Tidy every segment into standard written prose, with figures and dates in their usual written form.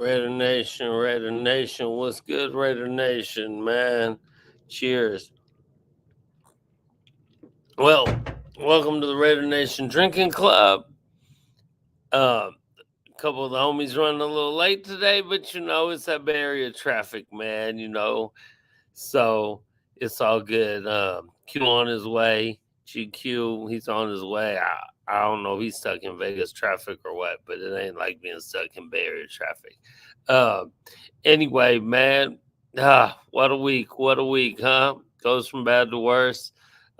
Raider Nation, what's good, Raider Nation, man? Cheers. Well, welcome to the Raider Nation Drinking Club. A couple of the homies running a little late today, but it's that Bay Area traffic, man. So it's all good. Q on his way. GQ, he's on his way. I don't know if he's stuck in Vegas traffic or what, but it ain't like being stuck in Bay Area traffic. Um, anyway, man, what a week. What a week, huh? Goes from bad to worse.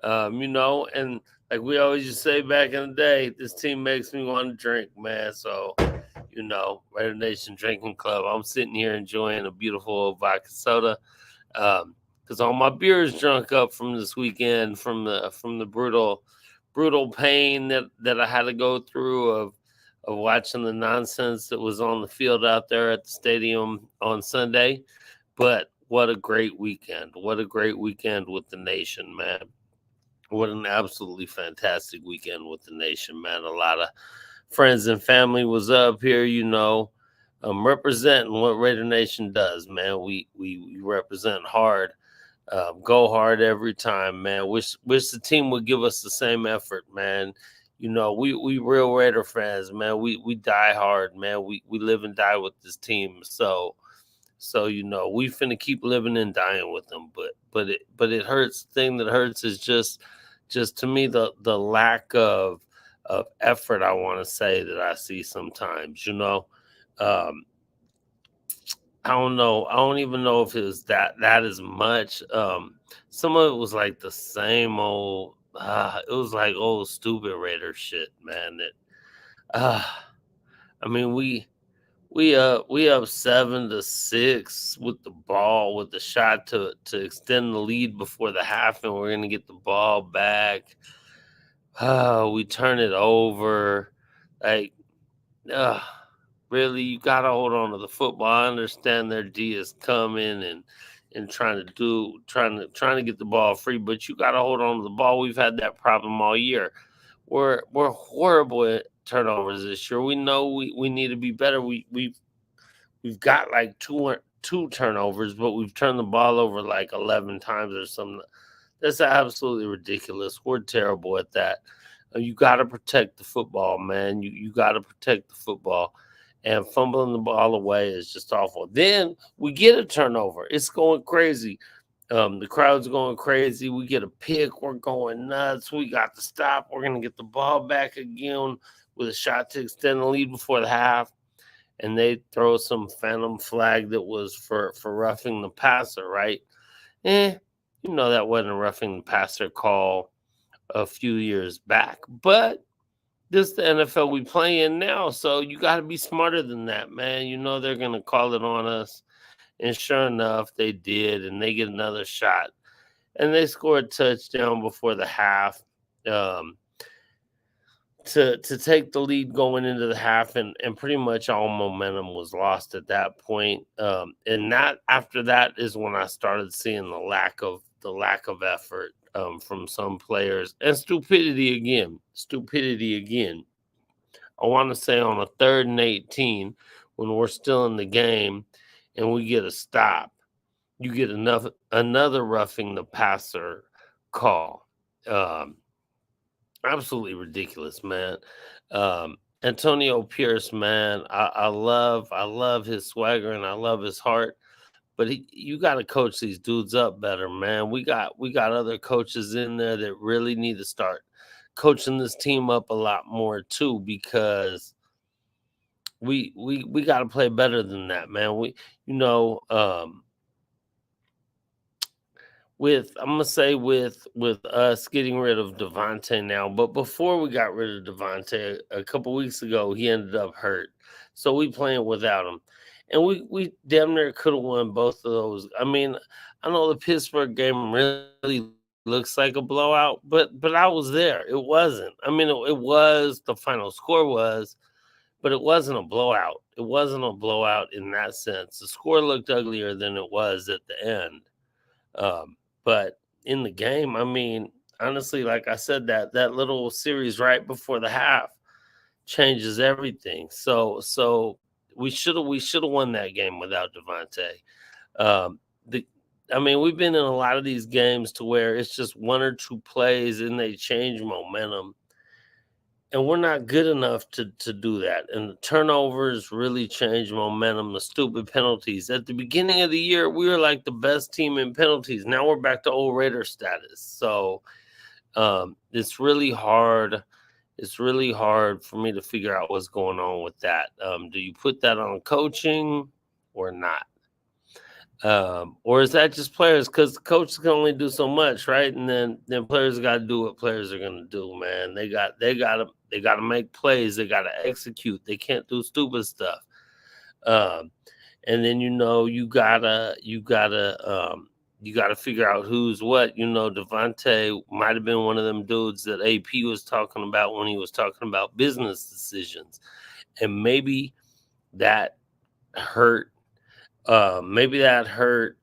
And like we always used to say back in the day, this team makes me want to drink, man. So, Raider Nation Drinking Club. I'm sitting here enjoying a beautiful vodka soda. Because all my beer is drunk up from this weekend, from the brutal pain that I had to go through of watching the nonsense that was on the field out there at the stadium on Sunday. But what a great weekend! What a great weekend with the nation, man! What an absolutely fantastic weekend with the nation, man! A lot of friends and family was up here, representing what Raider Nation does, man. We represent hard. Go hard every time, man. Wish the team would give us the same effort, man. We real Raider fans, man. We die hard, man. We live and die with this team. So we finna keep living and dying with them. But it hurts. The thing that hurts is just to me the lack of effort. I want to say that I see sometimes. Um, I don't know. I don't even know if it was that as much. Some of it was like the same old. It was like old stupid Raider shit, man. Uh, I mean, we up 7-6 with the ball with the shot to extend the lead before the half, and we're gonna get the ball back. We turn it over, like. Uh, Really, you gotta hold on to the football. I understand their D is coming and trying to get the ball free, but you gotta hold on to the ball. We've had that problem all year. We're horrible at turnovers this year. We know we need to be better. We've got like two turnovers, but we've turned the ball over like 11 times or something. That's absolutely ridiculous. We're terrible at that. You got to protect the football, man. You got to protect the football. And fumbling the ball away is just awful. Then we get a turnover. It's going crazy. The crowd's going crazy. We get a pick. We're going nuts. We got to stop. We're going to get the ball back again with a shot to extend the lead before the half. And they throw some phantom flag that was for roughing the passer, right? That wasn't a roughing the passer call a few years back. But this is the NFL we play in now, so you got to be smarter than that, man. They're going to call it on us. And sure enough, they did, and they get another shot. And they scored a touchdown before the half. To take the lead going into the half, and pretty much all momentum was lost at that point. And that after that is when I started seeing the lack of effort from some players, and stupidity again. I want to say on a 3rd and 18, when we're still in the game, and we get a stop, you get another roughing the passer call. Um, Absolutely ridiculous, man. Antonio Pierce, man, I love his swagger and I love his heart, but you got to coach these dudes up better, man. We got other coaches in there that really need to start coaching this team up a lot more too, because we got to play better than that, man. You know, um, with I'm gonna say with us getting rid of Devante now, but before we got rid of Devante a couple weeks ago, he ended up hurt, so we playing without him, and we damn near could have won both of those. I mean, I know the Pittsburgh game really looks like a blowout, but I was there. It wasn't. I mean, it was, the final score was, but it wasn't a blowout. It wasn't a blowout in that sense. The score looked uglier than it was at the end. But in the game, I mean, honestly, like I said, that little series right before the half changes everything. So we should have won that game without Devante. Um, the I mean, we've been in a lot of these games to where it's just one or two plays and they change momentum. And we're not good enough to do that. And the turnovers really change momentum, the stupid penalties. At the beginning of the year, we were like the best team in penalties. Now we're back to old Raider status. So it's really hard. It's really hard for me to figure out what's going on with that. Do you put that on coaching or not? Or is that just players? Because the coaches can only do so much, right? And then players got to do what players are gonna do, man. They gotta make plays. They gotta execute. They can't do stupid stuff. Um, and then you gotta figure out who's what. Devante might have been one of them dudes that AP was talking about when he was talking about business decisions, and maybe that hurt Devante's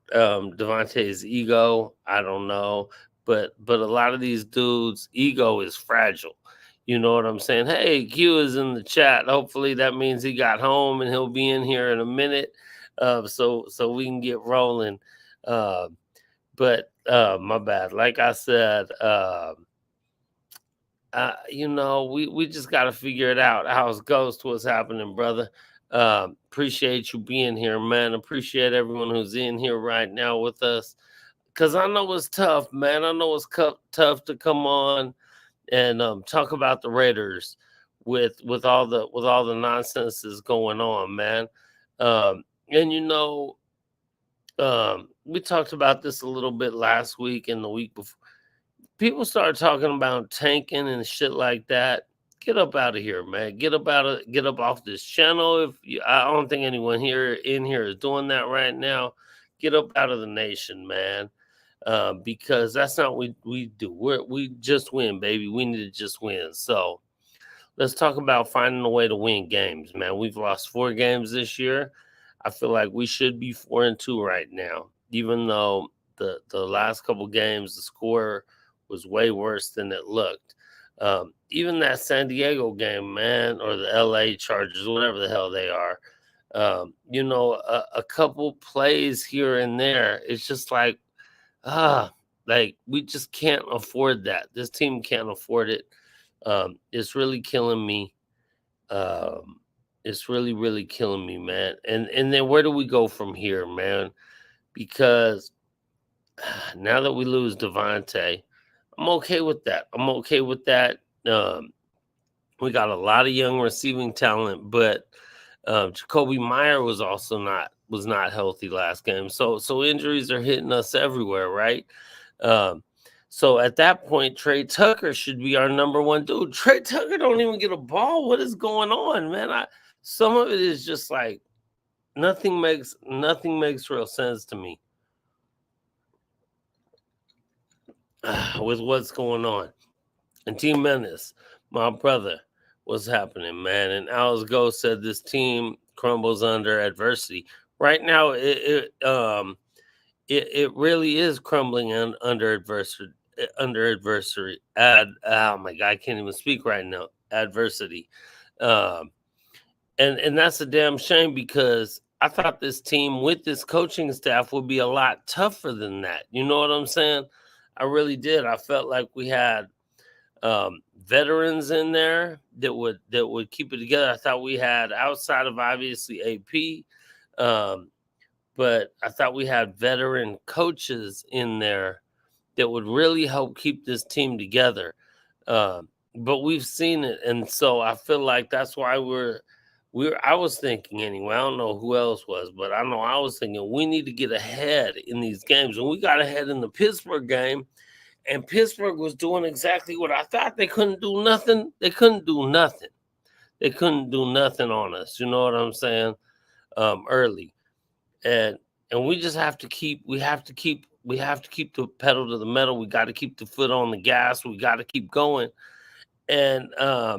ego. I don't know. But a lot of these dudes' ego is fragile. You know what I'm saying? Hey, Q is in the chat. Hopefully that means he got home and he'll be in here in a minute. So we can get rolling. But my bad. Like I said, we just got to figure it out. How's Ghost? What's happening, brother? Appreciate you being here, man. Appreciate everyone who's in here right now with us. Cause I know it's tough, man. I know it's tough to come on and talk about the Raiders with all the nonsense that's going on, man. And we talked about this a little bit last week and the week before. People started talking about tanking and shit like that. Get up out of here, man. Get up off this channel. I don't think anyone in here is doing that right now. Get up out of the nation, man. Because that's not what we do. We just win, baby. We need to just win. So let's talk about finding a way to win games, man. We've lost 4 games this year. I feel like we should be 4-2 right now, even though the last couple games the score was way worse than it looked. Even that San Diego game, man, or the LA Chargers, whatever the hell they are, a couple plays here and there. It's just like we just can't afford that. This team can't afford it. It's really killing me. It's really, really killing me, man. And then where do we go from here, man? Because now that we lose Devante, I'm okay with that. We got a lot of young receiving talent, but Jacoby Meyer was also not healthy last game. So injuries are hitting us everywhere, right? So at that point, Trey Tucker should be our number one dude. Trey Tucker don't even get a ball. What is going on, man? Some of it is just like nothing makes real sense to me with what's going on. And Team Menace, my brother, what's happening, man? And Alice Ghost said this team crumbles under adversity. Right now, it really is crumbling under adversity. Oh my God, I can't even speak right now. Adversity. And that's a damn shame because I thought this team with this coaching staff would be a lot tougher than that. You know what I'm saying? I really did. I felt like we had veterans in there that would keep it together. I thought we had, outside of obviously AP, but I thought we had veteran coaches in there that would really help keep this team together. But we've seen it, and so I feel like that's why I was thinking anyway. I don't know who else was, but I know I was thinking we need to get ahead in these games, and we got ahead in the Pittsburgh game. And Pittsburgh was doing exactly what I thought. They couldn't do nothing. They couldn't do nothing on us. You know what I'm saying? Early, and we just have to keep. We have to keep the pedal to the metal. We got to keep the foot on the gas. We got to keep going. And I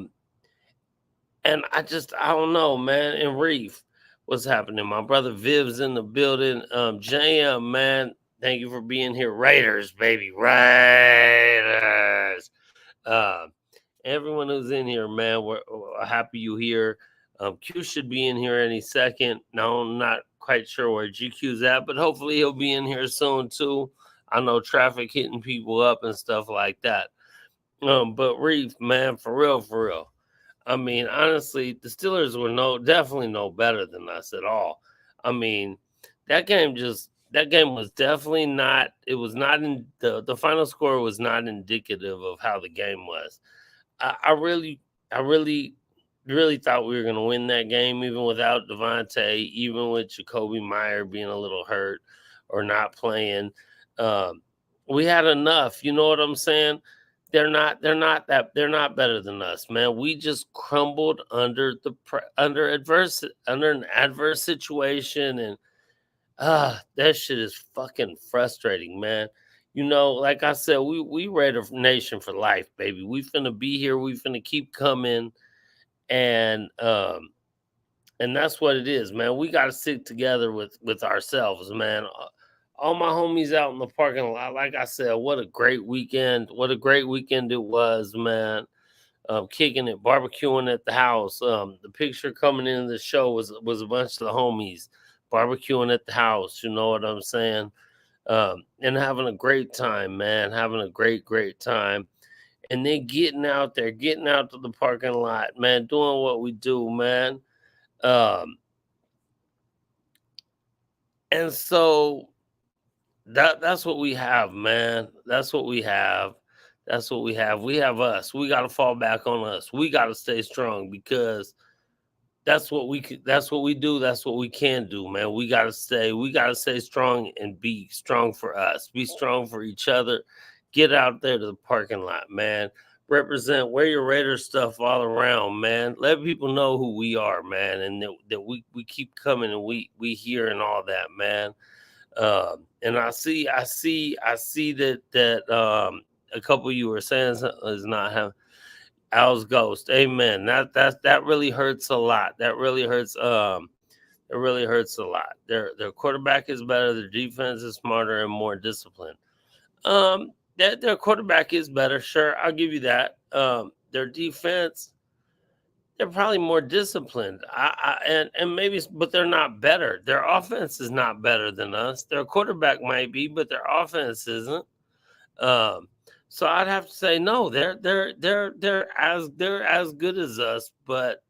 don't know, man. And Reef, what's happening? My brother Viv's in the building. JM, man. Thank you for being here. Raiders, baby. Raiders. Everyone who's in here, man, we're happy you here. Q should be in here any second. No, I'm not quite sure where GQ's at, but hopefully he'll be in here soon too. I know traffic hitting people up and stuff like that. But Reef, man, for real, for real. I mean, honestly, the Steelers were definitely no better than us at all. I mean, that game was definitely not. It was not in the final score was not indicative of how the game was. I really, I really, really thought we were going to win that game, even without Devante, even with Jacoby Meyer being a little hurt or not playing. Um, we had enough. You know what I'm saying? They're not better than us, man. We just crumbled under an adverse situation, and that shit is fucking frustrating, man. You know, like I said, we Raider Nation for life, baby. We finna be here. We finna keep coming, and that's what it is, man. We got to stick together with ourselves, man. All my homies out in the parking lot. Like I said, what a great weekend! What a great weekend it was, man. Kicking it, barbecuing at the house. The picture coming into the show was a bunch of the homies barbecuing at the house. You know what I'm saying? And having a great time, man. Having a great time. And then getting out there, getting out to the parking lot, man. Doing what we do, man. Um, and so that's what we have, man. That's what we have. That's what we have. We have us. We got to fall back on us. We got to stay strong because that's what we do. That's what we can do, man. We got to stay strong and be strong for us. Be strong for each other. Get out there to the parking lot, man. Represent, wear your Raider stuff all around, man. Let people know who we are, man, and that we keep coming and we hear and all that, man. And I see that a couple of you were saying is not having Al's ghost. Amen. That really hurts a lot. That really hurts. It really hurts a lot. Their quarterback is better. Their defense is smarter and more disciplined. Their quarterback is better. Sure, I'll give you that. Their defense, they're probably more disciplined. And maybe, but they're not better. Their offense is not better than us. Their quarterback might be, but their offense isn't. Um, so I'd have to say no. They're as good as us, but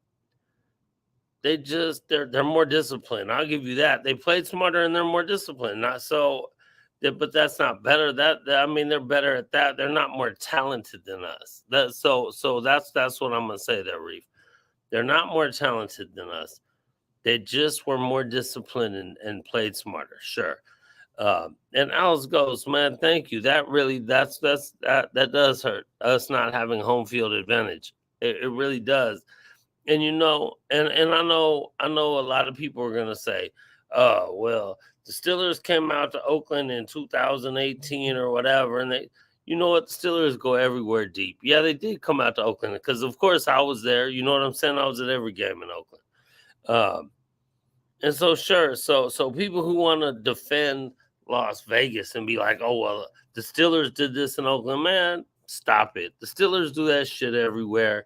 they're more disciplined. I'll give you that. They played smarter and they're more disciplined. Not so, but that's not better. I mean, they're better at that. They're not more talented than us. That's what I'm gonna say there, Reef. They're not more talented than us. They just were more disciplined and played smarter. Sure. And Alice goes, man, thank you. That does hurt us not having home field advantage. It really does. And you know, and I know a lot of people are gonna say, oh, well, the Steelers came out to Oakland in 2018 or whatever, and you know what, the Steelers go everywhere deep. Yeah, they did come out to Oakland because of course I was there. You know what I'm saying? I was at every game in Oakland. And so sure, so people who want to defend Las Vegas and be like, oh well, the Steelers did this in Oakland, man, stop it. The Steelers do that shit everywhere.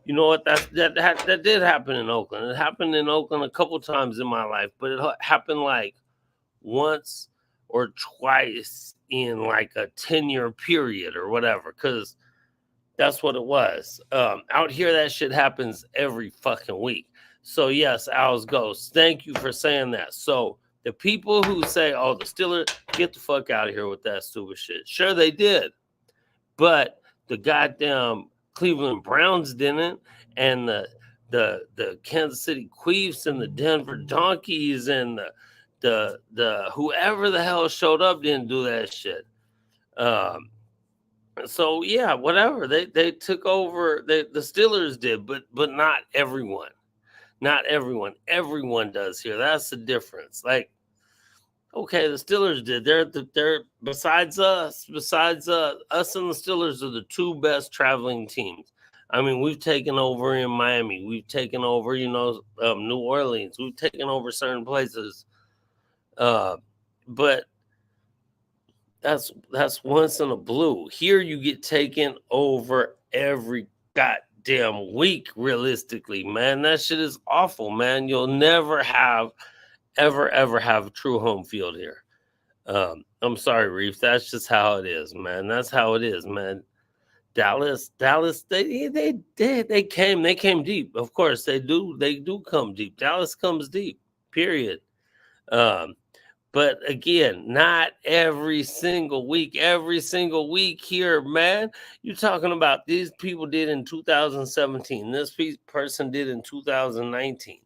You know what? That did happen in Oakland. It happened in Oakland a couple times in my life, but it happened like once or twice in like a 10-year period or whatever, because that's what it was. Out here, that shit happens every fucking week. So yes, Al's Ghost, thank you for saying that. So the people who say, oh, the Steelers, get the fuck out of here with that stupid shit. Sure, they did. But the goddamn Cleveland Browns didn't, and the Kansas City Chiefs and the Denver Donkeys and the whoever the hell showed up didn't do that shit. So yeah, whatever. They took over. The Steelers did, but not everyone. Not everyone. Everyone does here. That's the difference. Like, okay, the Steelers did. They're besides us and the Steelers are the two best traveling teams. I mean, we've taken over in Miami. We've taken over, New Orleans. We've taken over certain places. But that's once in a blue. Here you get taken over every goddamn week, realistically, man. That shit is awful, man. You'll never have, ever have a true home field here. I'm sorry, Reef. That's just how it is, man. That's how it is, man. Dallas, they came deep. Of course, they do come deep. Dallas comes deep, period. Um, but again, not every single week. Every single week here, man. You're talking about these people did in 2017. This person did in 2019.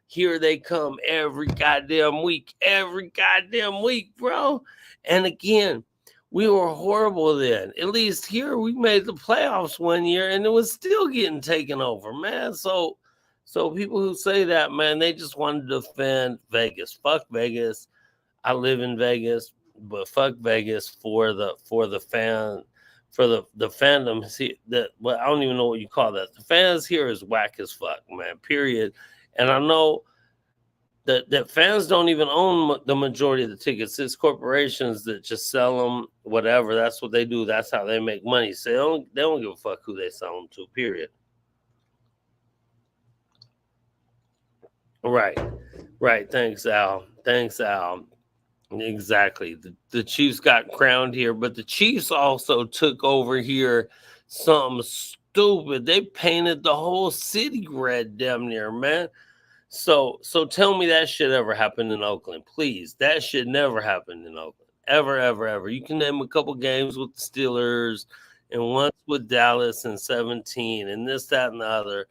Here they come every goddamn week. Every goddamn week, bro. And again, we were horrible then. At least here we made the playoffs one year and it was still getting taken over, man. So people who say that, man, they just want to defend Vegas. Fuck Vegas. I live in Vegas, but fuck Vegas for the fan, for the fandom. See that, well, I don't even know what you call that. The fans here is whack as fuck, man. Period. And I know that fans don't even own the majority of the tickets. It's corporations that just sell them, whatever. That's what they do. That's how they make money. So they don't give a fuck who they sell them to. Period. Right. Thanks, Al. Exactly. The Chiefs got crowned here, but the Chiefs also took over here something stupid. They painted the whole city red damn near, man. So tell me that shit ever happened in Oakland, please. That shit never happened in Oakland. Ever. You can name a couple games with the Steelers and once with Dallas in 17 and this, that, and the other.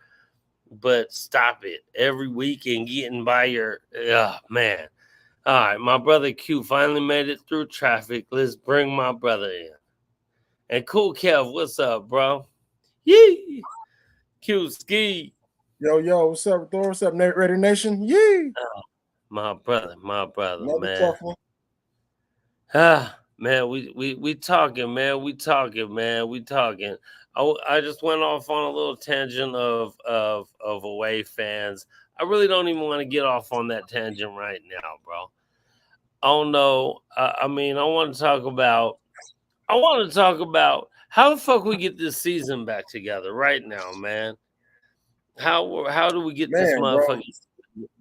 But stop it. Every weekend getting by your man. All right, my brother Q finally made it through traffic. Let's bring my brother in. And Cool Kev, what's up, bro? Yee! Q Ski. Yo, what's up, Thor? What's up, Raider Nation? Yee! My brother, Another man. tough one. Man, we talking, man. We talking. I just went off on a little tangent of away fans. I really don't even want to get off on that tangent right now, bro. Oh no. I mean, I want to talk about how the fuck we get this season back together right now, man. How do we get this motherfucker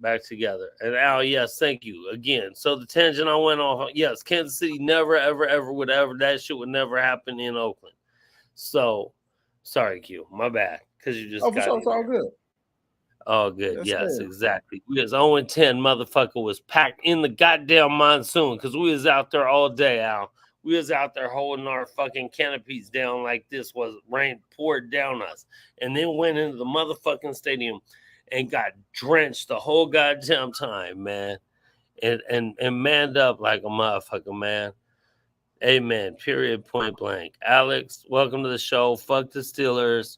back together? And Al, yes, thank you again. So the tangent I went off on, yes, Kansas City never, ever would ever, that shit would never happen in Oakland. So sorry, Q, my bad. Because you just got it's all good. Oh, good. Yes, exactly. We was 0-10, motherfucker was packed in the goddamn monsoon because we was out there all day, Al. We was out there holding our fucking canopies down like this was rain poured down us. And then went into the motherfucking stadium and got drenched the whole goddamn time, man. And manned up like a motherfucker, man. Amen. Period. Point blank. Alex, welcome to the show. Fuck the Steelers.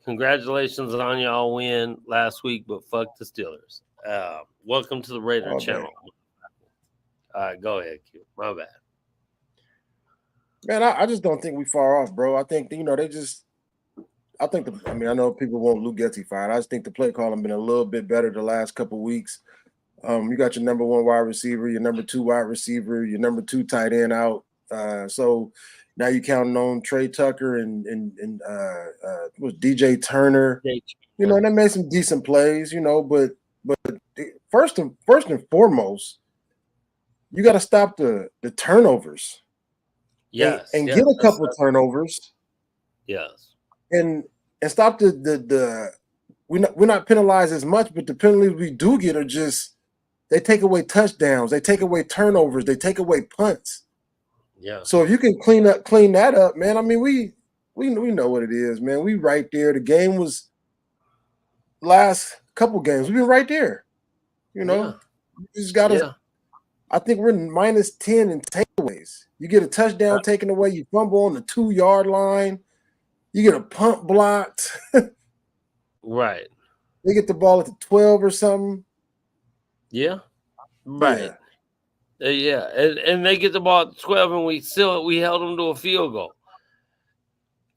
Congratulations on y'all win last week, but fuck the Steelers. Welcome to the Raider channel. All right, go ahead, Q. My bad. Man, I just don't think we far off, bro. I think, I know people want Luke Getzey fired. I just think the play calling been a little bit better the last couple of weeks. You got your number one wide receiver, your number two wide receiver, your number two tight end out. So now you're counting on Trey Tucker and was DJ Turner. And they made some decent plays, but first and foremost, you got to stop the turnovers. Yes. And get a couple of turnovers. Yes. And stop we're not penalized as much, but the penalties we do get are just they take away touchdowns, they take away turnovers, they take away punts. Yeah. So if you can clean that up, man. I mean, we know what it is, man. We right there. The game was last couple games. We've been right there. You just gotta. Yeah. I think we're -10 in takeaways. You get a touchdown taken away, you fumble on the 2-yard line, you get a punt blocked. Right. They get the ball at the 12 or something. Yeah. Right. Yeah. And they get the ball at the 12 and we held them to a field goal.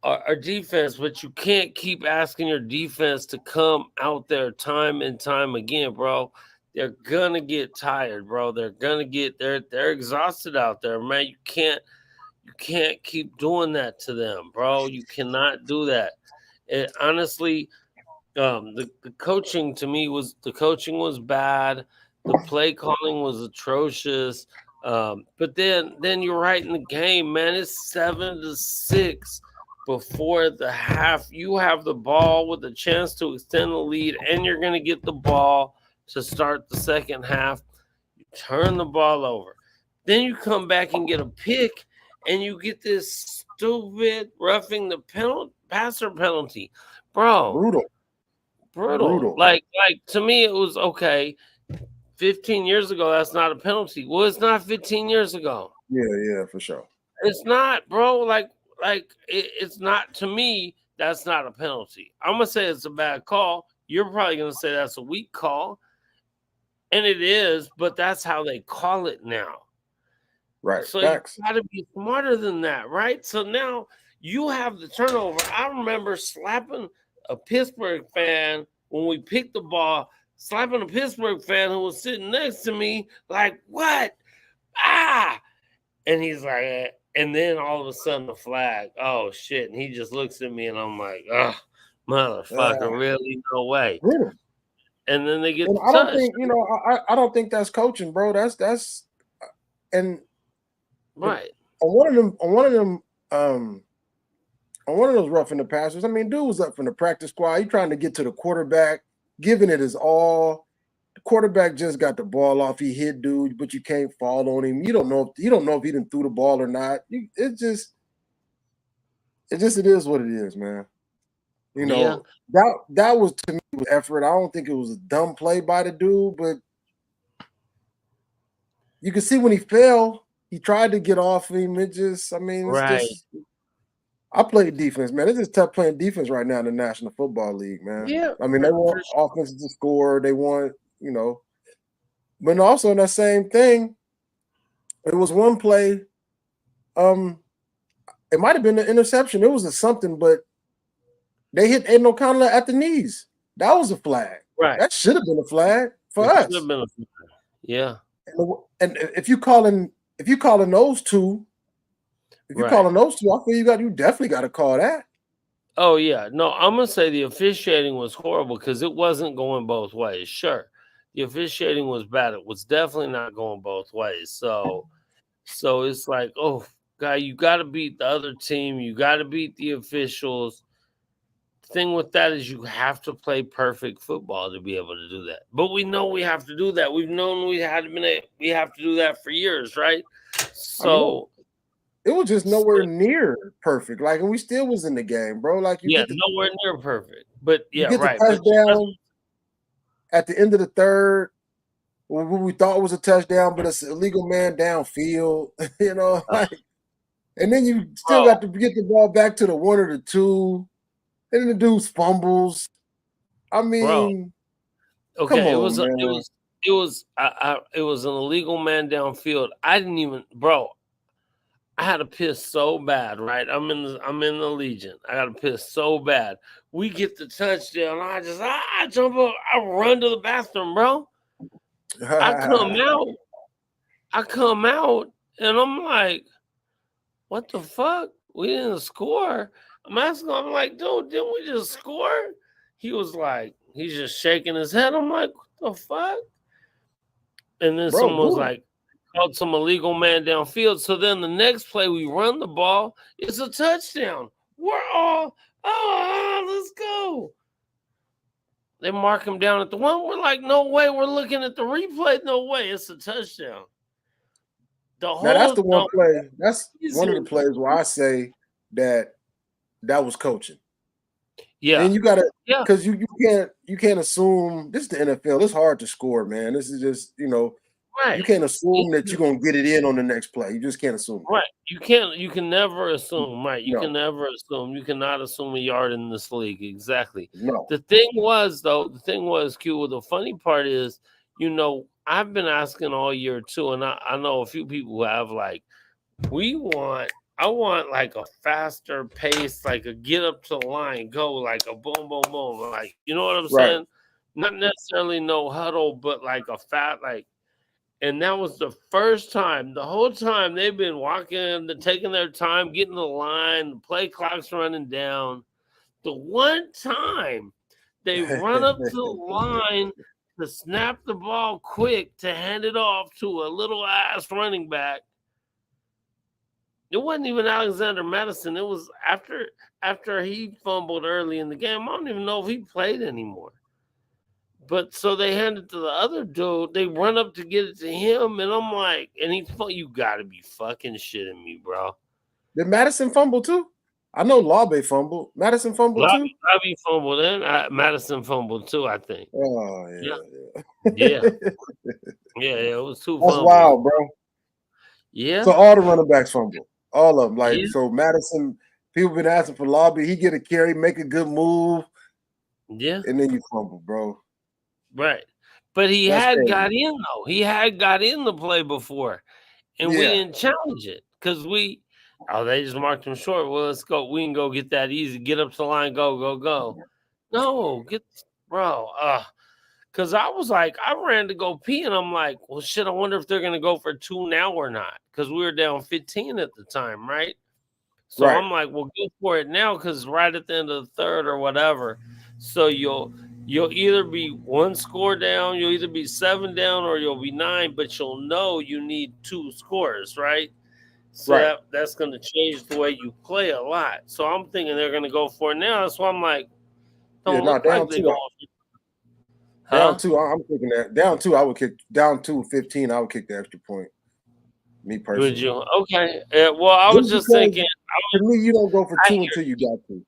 Our defense, but you can't keep asking your defense to come out there time and time again, bro. They're gonna get tired, bro. They're exhausted out there, man. You can't keep doing that to them, bro. You cannot do that. Honestly, the coaching to me was bad. The play calling was atrocious. But then you're right in the game, man. It's 7-6 before the half. You have the ball with a chance to extend the lead, and you're gonna get the ball to start the second half. You turn the ball over. Then you come back and get a pick, and you get this stupid roughing the passer penalty, bro. Brutal. Brutal. Brutal. Like to me, it was okay. 15 years ago, that's not a penalty. Well, it's not 15 years ago. Yeah, for sure. It's not, bro. It's not to me. That's not a penalty. I'm gonna say it's a bad call. You're probably gonna say that's a weak call, and it is. But that's how they call it now. Right. So Facts. you got to be smarter than that, right? So now you have the turnover. I remember slapping a Pittsburgh fan when we picked the ball, slapping a Pittsburgh fan who was sitting next to me, like, what? Ah! And he's like, and then all of a sudden the flag, oh shit. And he just looks at me and I'm like, oh, motherfucker, really? No way. Brutal. And then they get And the I don't touch. think, I don't think that's coaching, bro. That's and Right. on one of those roughing the passers. I mean, dude was up from the practice squad. He trying to get to the quarterback, giving it his all. The quarterback just got the ball off. He hit dude, but you can't fall on him. You don't know if he didn't threw the ball or not. It is what it is, man. You know, that was to me was effort. I don't think it was a dumb play by the dude, but you can see when he fell, he tried to get off him. It's just I played defense, man. It's just tough playing defense right now in the National Football League, man. Yeah. I mean, they want offenses to score. They want, but also in that same thing, it was one play. It might have been an interception. It was a something, but they hit Aiden O'Connell at the knees. That was a flag. Right. That should have been a flag for us. Should have been a flag. Yeah. And if you calling those two, I feel you definitely got to call that. Oh yeah, no, I'm gonna say the officiating was horrible because it wasn't going both ways. Sure, the officiating was bad. It was definitely not going both ways. So it's like, oh God, you got to beat the other team. You got to beat the officials. The thing with that is you have to play perfect football to be able to do that. But we know we have to do that. We've known we have to do that for years, right? So. It was just nowhere near perfect. Like, and we still was in the game, bro. Like, nowhere near perfect. But yeah, you get the touchdown at the end of the third, what we thought was a touchdown, but it's a illegal man downfield. And then you still got to get the ball back to the 1 or the 2, and then the dude's fumbles. I mean, okay, it was an illegal man downfield. I didn't even, bro. I had to piss so bad, right? I'm in the Legion. I got to piss so bad. We get the touchdown. I jump up. I run to the bathroom, bro. I come out, and I'm like, what the fuck? We didn't score. I'm like, dude, didn't we just score? He was like, he's just shaking his head. I'm like, what the fuck? And then someone was like, called some illegal man downfield. So then the next play, we run the ball. It's a touchdown. We're all, let's go. They mark him down at the 1. We're like, no way. We're looking at the replay. No way. It's a touchdown. That's the one play. That's one of the plays where I say that was coaching. Yeah. And you got to, because you can't assume, this is the NFL. It's hard to score, man. This is just, right. You can't assume that you're gonna get it in on the next play. You just can't assume. Right. You can never assume. Right. You can never assume. You cannot assume a yard in this league. Exactly. No. The thing was, Q, well, the funny part is, I've been asking all year too, and I know a few people who have like, I want like a faster pace, like a get up to the line, go like a boom, boom, boom. Like, you know what I'm saying? Not necessarily no huddle, but like a and that was the first time. The whole time they've been taking their time, getting the line, the play clock's running down. The one time they run up to the line to snap the ball quick to hand it off to a little ass running back. It wasn't even Alexander Madison. It was after he fumbled early in the game. I don't even know if he played anymore. But so they hand it to the other dude. They run up to get it to him, and I'm like, and you got to be fucking shitting me, bro. Did Madison fumble too? I know Lawbay fumbled. Madison fumbled too? Lobby fumbled and Madison fumbled too, I think. Oh, yeah. Yeah, it was two That's fumbles. wild, bro. Yeah. So all the running backs fumbled. All of them. Like, so Madison, people been asking for Lobby. He get a carry, make a good move. Yeah. And then you fumble, bro. Right. But he got in, though. He had got in the play before. And we didn't challenge it. Because they just marked him short. Well, let's go. We can go get that easy. Get up to the line. Go. No, bro. Because I was like, I ran to go pee, and I'm like, well, shit, I wonder if they're going to go for 2 now or not. Because we were down 15 at the time, right? So I'm like, well, go for it now because right at the end of the third or whatever. So you'll either be 1 score down, you'll either be 7 down, or you'll be 9, but you'll know you need 2 scores, right? So that's going to change the way you play a lot. So I'm thinking they're going to go for it now. That's why I'm like, down like 2. Down 2, I'm thinking that. Down 2, I would kick. Down 2, 15, I would kick the extra point. Me personally. Would you? Okay. Well, I was just thinking. For me, you don't go for 2 until you got to.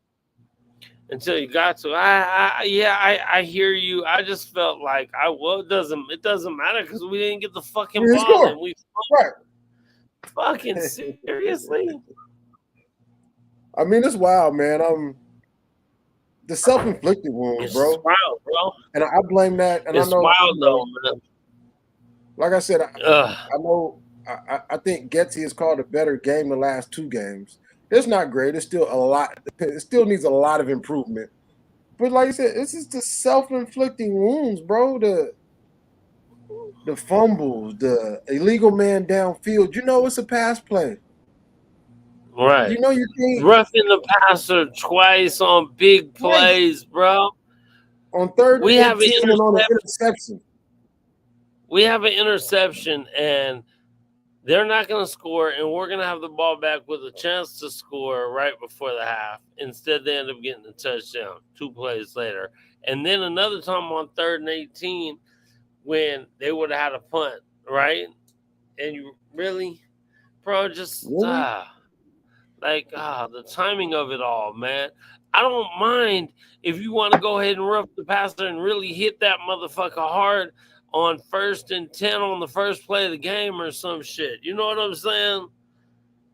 Until you got to. I hear you. I just felt like it doesn't matter because we didn't get the fucking ball and we fucking seriously. I mean, it's wild, man. The self-inflicted wounds, bro. It's wild, bro. And I blame that. And it's I know, wild though, man. Like I said, I know. I think Getsy has called a better game the last 2 games. It's not great. It's still a lot. It still needs a lot of improvement. But like I said, this is the self-inflicting wounds, bro. The fumbles, the illegal man downfield. You know it's a pass play. Right. You know you can't roughing the passer twice on big plays, bro. On 3rd and 18 and on an interception. We have an interception and they're not going to score, and we're going to have the ball back with a chance to score right before the half. Instead, they end up getting a touchdown 2 plays later. And then another time on 3rd and 18 when they would have had a punt, right? And you really, bro, just the timing of it all, man. I don't mind if you want to go ahead and rough the passer and really hit that motherfucker hard on 1st and 10 on the first play of the game or some shit. You know what I'm saying?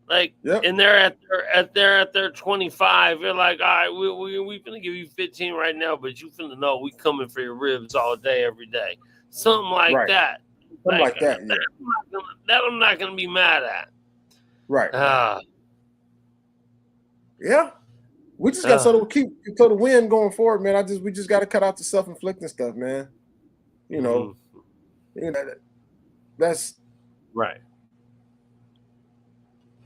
Like, and they're at their 25. You're like, all right, we finna give you 15 right now, but you finna know we coming for your ribs all day, every day. Something like that. Something like that. That I'm not gonna be mad at. Right. Yeah. We just got to keep the win going forward, man. We just got to cut out the self-inflicting stuff, man. You know. That's right.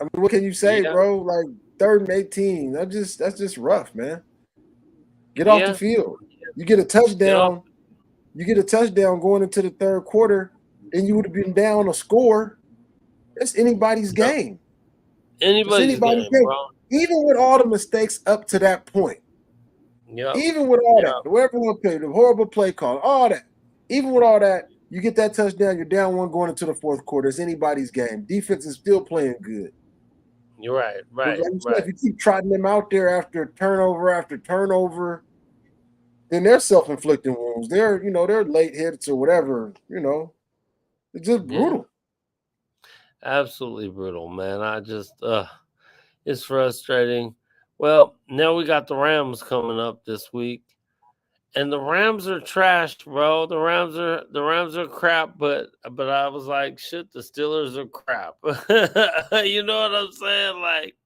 I mean, what can you say, bro? Like 3rd and 18. That's just rough, man. Get off the field. You get a touchdown. You get a touchdown going into the 3rd quarter, and you would have been down a score. It's anybody's game. Anybody's game, bro. Even with all the mistakes up to that point. Yeah. Even with all that, the horrible play call, all that. Even with all that, you get that touchdown, you're down 1 going into the 4th quarter. It's anybody's game. Defense is still playing good. You're right. If you keep trotting them out there after turnover, then they're self-inflicting wounds. They're late hits or whatever. It's just brutal. Absolutely brutal, man. I just it's frustrating. Well, now we got the Rams coming up this week. And the Rams are trash, bro. The Rams are crap, but I was like, shit, the Steelers are crap. You know what I'm saying? Like,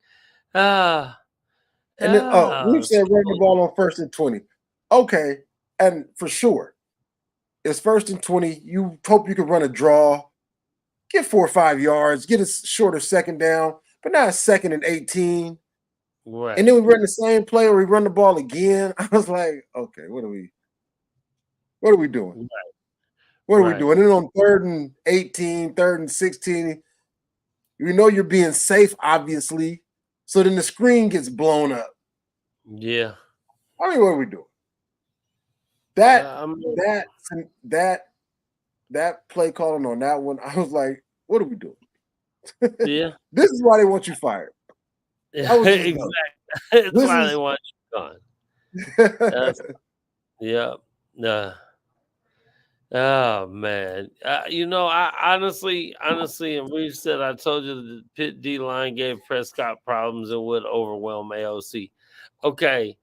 And then, we said run the ball on 1st and 20. Okay, and for sure, it's 1st and 20. You hope you can run a draw, get 4 or 5 yards, get a shorter 2nd down, but now it's 2nd and 18. And then we run the same play or we run the ball again. I was like, okay, what are we doing? Right. What are we doing? And then on 3rd and 18, 3rd and 16, you know you're being safe, obviously. So then the screen gets blown up. Yeah. I mean, what are we doing? That play calling on that one, I was like, what are we doing? Yeah. This is why they want you fired. Exactly. That's why they want you gone. Yeah. Oh man, I honestly, and Reeve said I told you the Pitt D line gave Prescott problems and would overwhelm AOC. Okay,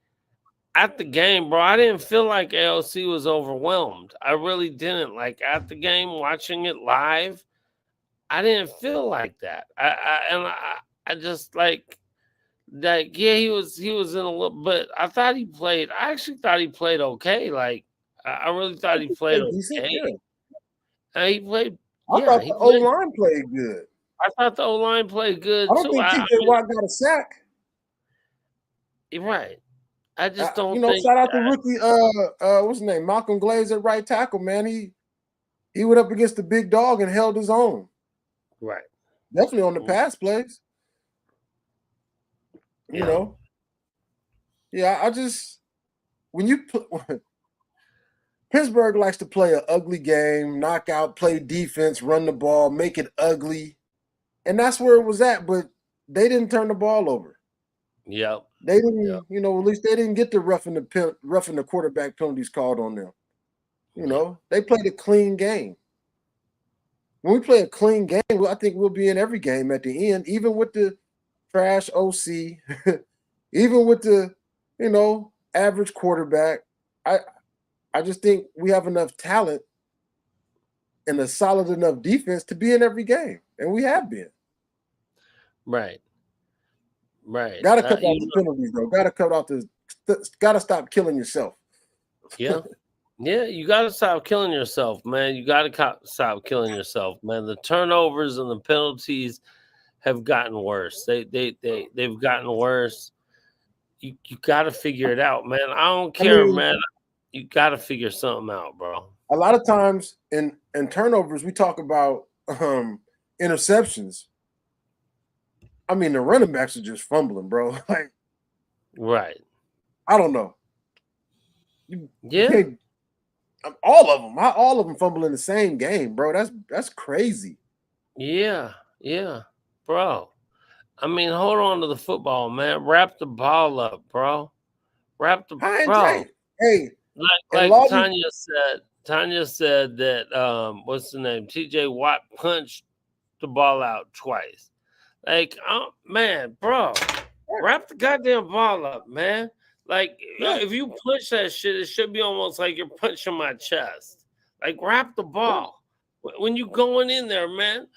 at the game, bro, I didn't feel like AOC was overwhelmed. I really didn't. Like at the game, watching it live, I didn't feel like that. I just like yeah, he was in a little, but I actually thought he played okay. Like I really thought he played okay. He played. I thought the O line played good. I thought the O line played good I don't too. think TJ Watt got a sack. You're right. I just don't think. Shout out to rookie. What's his name? Malcolm Glaze at right tackle. Man, he went up against the big dog and held his own. Right. Definitely on the pass plays. You know. Yeah, I just when you put. Pittsburgh likes to play an ugly game, knock out, play defense, run the ball, make it ugly. And that's where it was at, but they didn't turn the ball over. Yep. They didn't, at least they didn't get the roughing the quarterback penalties called on them. They played a clean game. When we play a clean game, I think we'll be in every game at the end, even with the trash OC, even with the, average quarterback. I just think we have enough talent and a solid enough defense to be in every game, and we have been. Right. Got to cut out the penalties, though. Got to cut out got to stop killing yourself. Yeah. Yeah, you got to stop killing yourself, man. You got to stop killing yourself, man. The turnovers and the penalties have gotten worse. They've gotten worse. You got to figure it out, man. I don't care, man. You got to figure something out, bro. A lot of times in turnovers, we talk about interceptions. I mean, the running backs are just fumbling, bro. Like, right. I don't know. All of them fumble in the same game, bro. That's crazy. Yeah, bro. I mean, hold on to the football, man. Wrap the ball up, bro. Wrap the bro. Hey, like Tanya said that what's the name? TJ Watt punched the ball out twice. Like, man, bro, wrap the goddamn ball up, man. Like, if you punch that shit, it should be almost like you're punching my chest. Like, wrap the ball. When you going in there, man,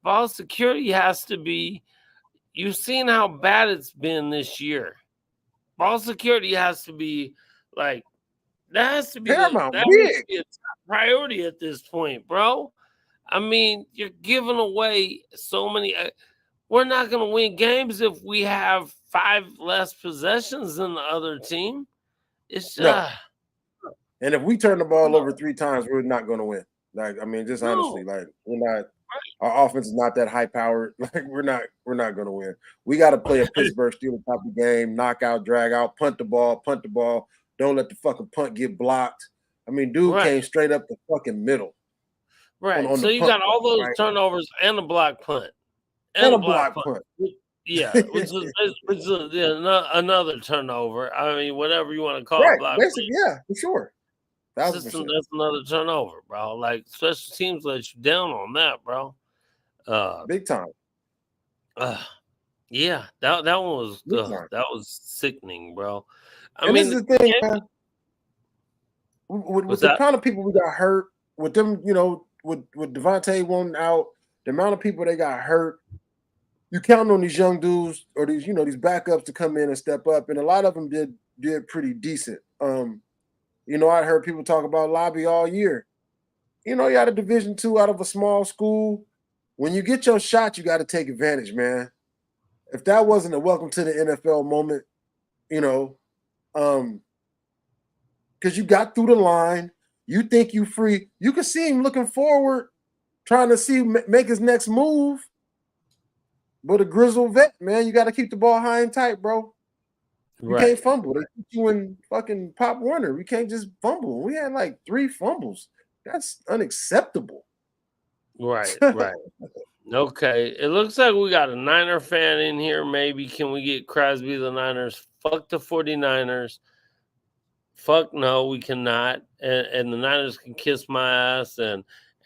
ball security has to be. You've seen how bad it's been this year. Ball security has to be like. That has to be a top priority at this point, bro. I mean, you're giving away so many. We're not going to win games if we have 5 less possessions than the other team. It's just. And if we turn the ball over 3 times, we're not going to win. Like, I mean, just honestly, like we're not. Our offense is not that high powered. Like we're not going to win. We got to play a Pittsburgh Steelers type of game, knock out, drag out, punt the ball. Don't let the fucking punt get blocked. I mean, dude came straight up the fucking middle. Right. So you got all those turnovers and a block punt. And a block punt. Yeah, which is another turnover. I mean, whatever you want to call it. Block basically, yeah, for sure. That's another turnover, bro. Like, special teams let you down on that, bro. Big time. Yeah, that one was sickening, bro. I mean, this is the thing, man. With the kind of people we got hurt, with them, with Devante wanting out, the amount of people they got hurt, you count on these young dudes or these backups to come in and step up, and a lot of them did pretty decent. I heard people talk about Lobby all year. You had a Division II out of a small school. When you get your shot, you got to take advantage, man. if that wasn't a welcome to the NFL moment, because you got through the line, you think you free. You can see him looking forward, trying to make his next move. But a grizzled vet, man, you got to keep the ball high and tight, bro. You can't fumble. They put you in fucking Pop Warner. We can't just fumble. We had like 3 fumbles. That's unacceptable. Right. Okay. It looks like we got a Niner fan in here. Maybe can we get Crosby the Niners? Fuck the 49ers. Fuck no, we cannot. And the Niners can kiss my ass.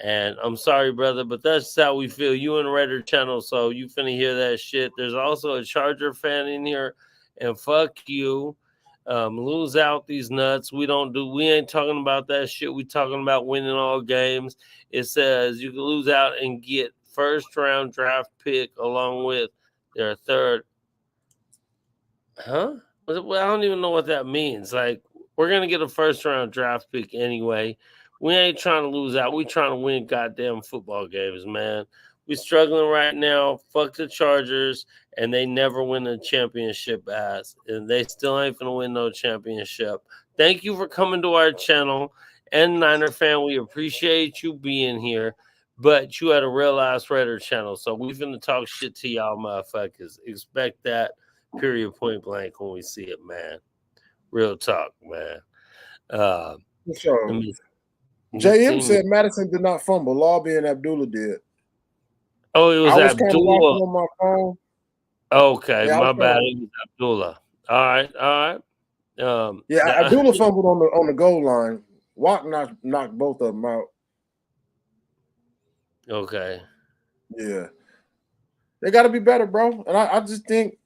And I'm sorry, brother, but that's how we feel. You and Raider Channel, so you finna hear that shit. There's also a Charger fan in here, and fuck you. Lose out these nuts. We ain't talking about that shit. We talking about winning all games. It says you can lose out and get first round draft pick along with their third. Huh? Well, I don't even know what that means. Like, we're gonna get a first round draft pick anyway. We ain't trying to lose out. We trying to win goddamn football games, man. We struggling right now. Fuck the Chargers, and they never win a championship ass, and they still ain't gonna win no championship. Thank you for coming to our channel, and Niner fan, we appreciate you being here. But you had a real ass Raider channel, so we finna talk shit to y'all motherfuckers. Expect that. Period, point blank, when we see it, man. Real talk, man. Sure. JM said Madison did not fumble. Lobby and Abdullah did. Oh, it was I was Abdullah. kind of watching on my phone. Okay, my bad. It was Abdullah. All right. Abdullah fumbled on the goal line. Watt knocked both of them out. Okay. Yeah. They got to be better, bro. And I just think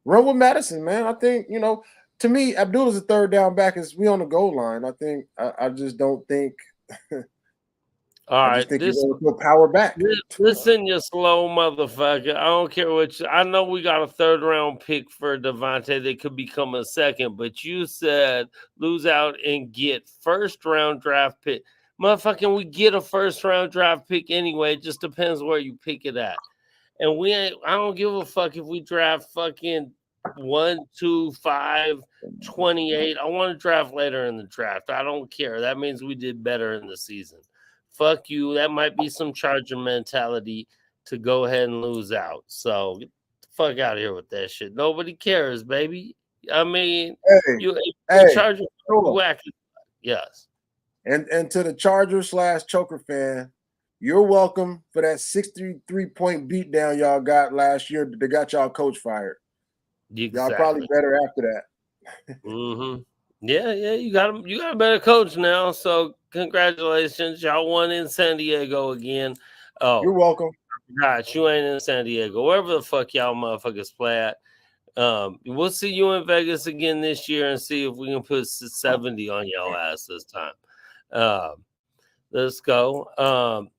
run with Madison, man. I think, to me, Abdullah's a third down back as we on the goal line. I think I just don't think. All right, I just think you're going to go power back. Listen, you slow motherfucker. I don't care what I know. We got a third round pick for Devante that could become a second, but you said lose out and get first round draft pick. Motherfucking, we get a first round draft pick anyway. It just depends where you pick it at. And I don't give a fuck if we draft fucking 1, 2, 5, 28. I want to draft later in the draft. I don't care. That means we did better in the season. Fuck you. That might be some Charger mentality to go ahead and lose out. So get the fuck out of here with that shit. Nobody cares, baby. I mean, Charger whack. Yes. And to the Charger/Choker fan, you're welcome for that 63-point beatdown y'all got last year that got y'all coach fired. Exactly. Y'all probably better after that. Mm-hmm. Yeah, you got a better coach now. So congratulations, y'all won in San Diego again. Oh, you're welcome. God, you ain't in San Diego. Wherever the fuck y'all motherfuckers play at. We'll see you in Vegas again this year and see if we can put 70 on y'all ass this time. Let's go.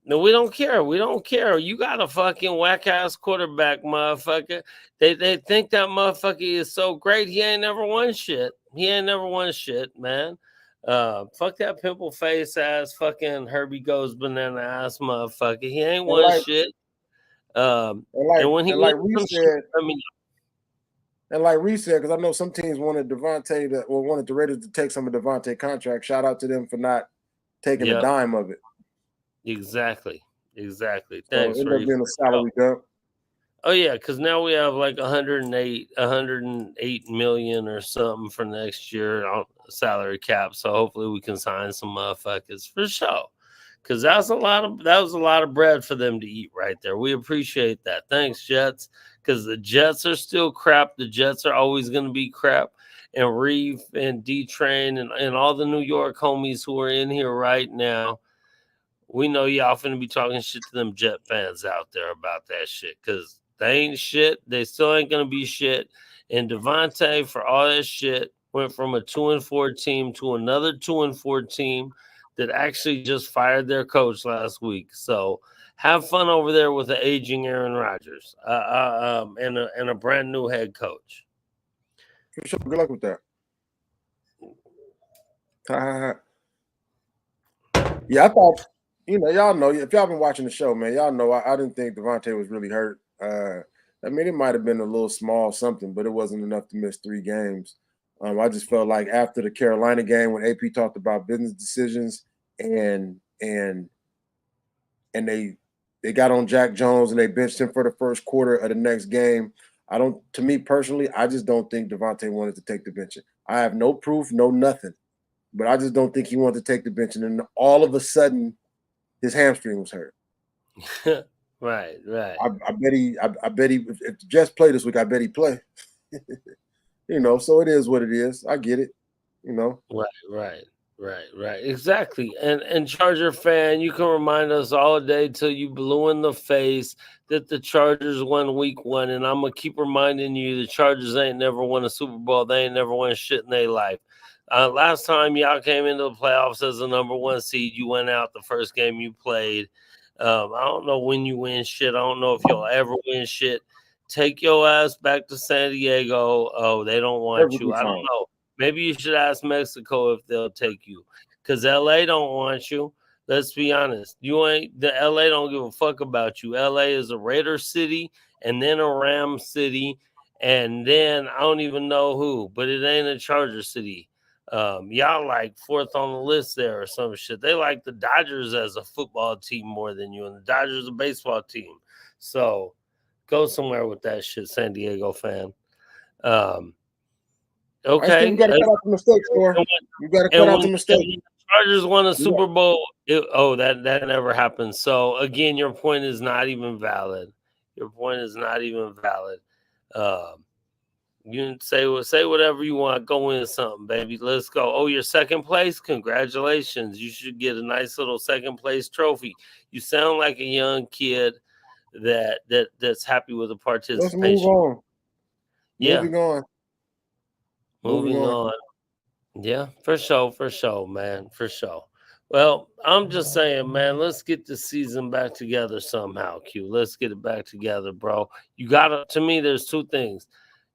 No, we don't care. We don't care. You got a fucking whack ass quarterback, motherfucker. They think that motherfucker is so great. He ain't never won shit. Man. Fuck that pimple face ass fucking Herbie goes banana ass motherfucker. He ain't won shit. And when he and like Reese said, because I know some teams wanted wanted the Raiders to take some of Devante contract. Shout out to them for not taking a dime of it. Exactly. Thanks, so it being a salary dump. Oh yeah, because now we have like 108 million or something for next year on salary cap. So hopefully we can sign some motherfuckers for sure. Because that was a lot of bread for them to eat right there. We appreciate that. Thanks, Jets. Because the Jets are still crap. The Jets are always going to be crap. And Reeve and D-Train and all the New York homies who are in here right now, we know y'all finna be talking shit to them Jet fans out there about that shit. Because they ain't shit. They still ain't going to be shit. And Devante, for all that shit, went from a 2-4 team to another 2-4 team that actually just fired their coach last week. So have fun over there with the aging Aaron Rodgers and a brand new head coach. For sure. Good luck with that. Yeah, I thought, y'all know, if y'all been watching the show, man, y'all know I didn't think Devante was really hurt. I mean, it might have been a little small something, but it wasn't enough to miss 3 games. I just felt like after the Carolina game, when AP talked about business decisions and and and they got on Jack Jones and they benched him for the first quarter of the next game. I don't. To me personally, I just don't think Devante wanted to take the benching. I have no proof, no nothing, but I just don't think he wanted to take the benching. And all of a sudden, his hamstring was hurt. Right, right. I bet he. I bet he. If Jets play this week, I bet he play. So it is what it is. I get it. You know. Right. Exactly. And Charger fan, you can remind us all day till you blue in the face that the Chargers won week 1, and I'm gonna keep reminding you the Chargers ain't never won a Super Bowl. They ain't never won shit in their life. Last time y'all came into the playoffs as the number 1 seed, you went out the first game you played. I don't know when you win shit. I don't know if you'll ever win shit. Take your ass back to San Diego. Oh, they don't want you. Perfectly I don't fine. know. Maybe you should ask Mexico if they'll take you, because LA don't want you. Let's be honest. The LA don't give a fuck about you. LA is a Raider city and then a Ram city, and then I don't even know who, but it ain't a Charger city. Y'all like 4th on the list there or some shit. They like the Dodgers as a football team more than you, and the Dodgers a baseball team. So go somewhere with that shit, San Diego fan. Um, I just think you Okay. got to cut out the mistakes, Thor. You got to cut out the And mistakes. when the Chargers won a Yeah. Super Bowl, that never happened. So again, your point is not even valid. Your point is not even valid. Um, you can say whatever you want. Go win something, baby. Let's go. Oh, you're second place. Congratulations. You should get a nice little second place trophy. You sound like a young kid that's happy with the Let's move participation. on. Yeah, Moving on. Moving moving on. on. Yeah, for sure, man, for sure. Well, I'm just saying, man, let's get the season back together somehow, Q. Let's get it back together, bro. You gotta, to me, there's 2 things.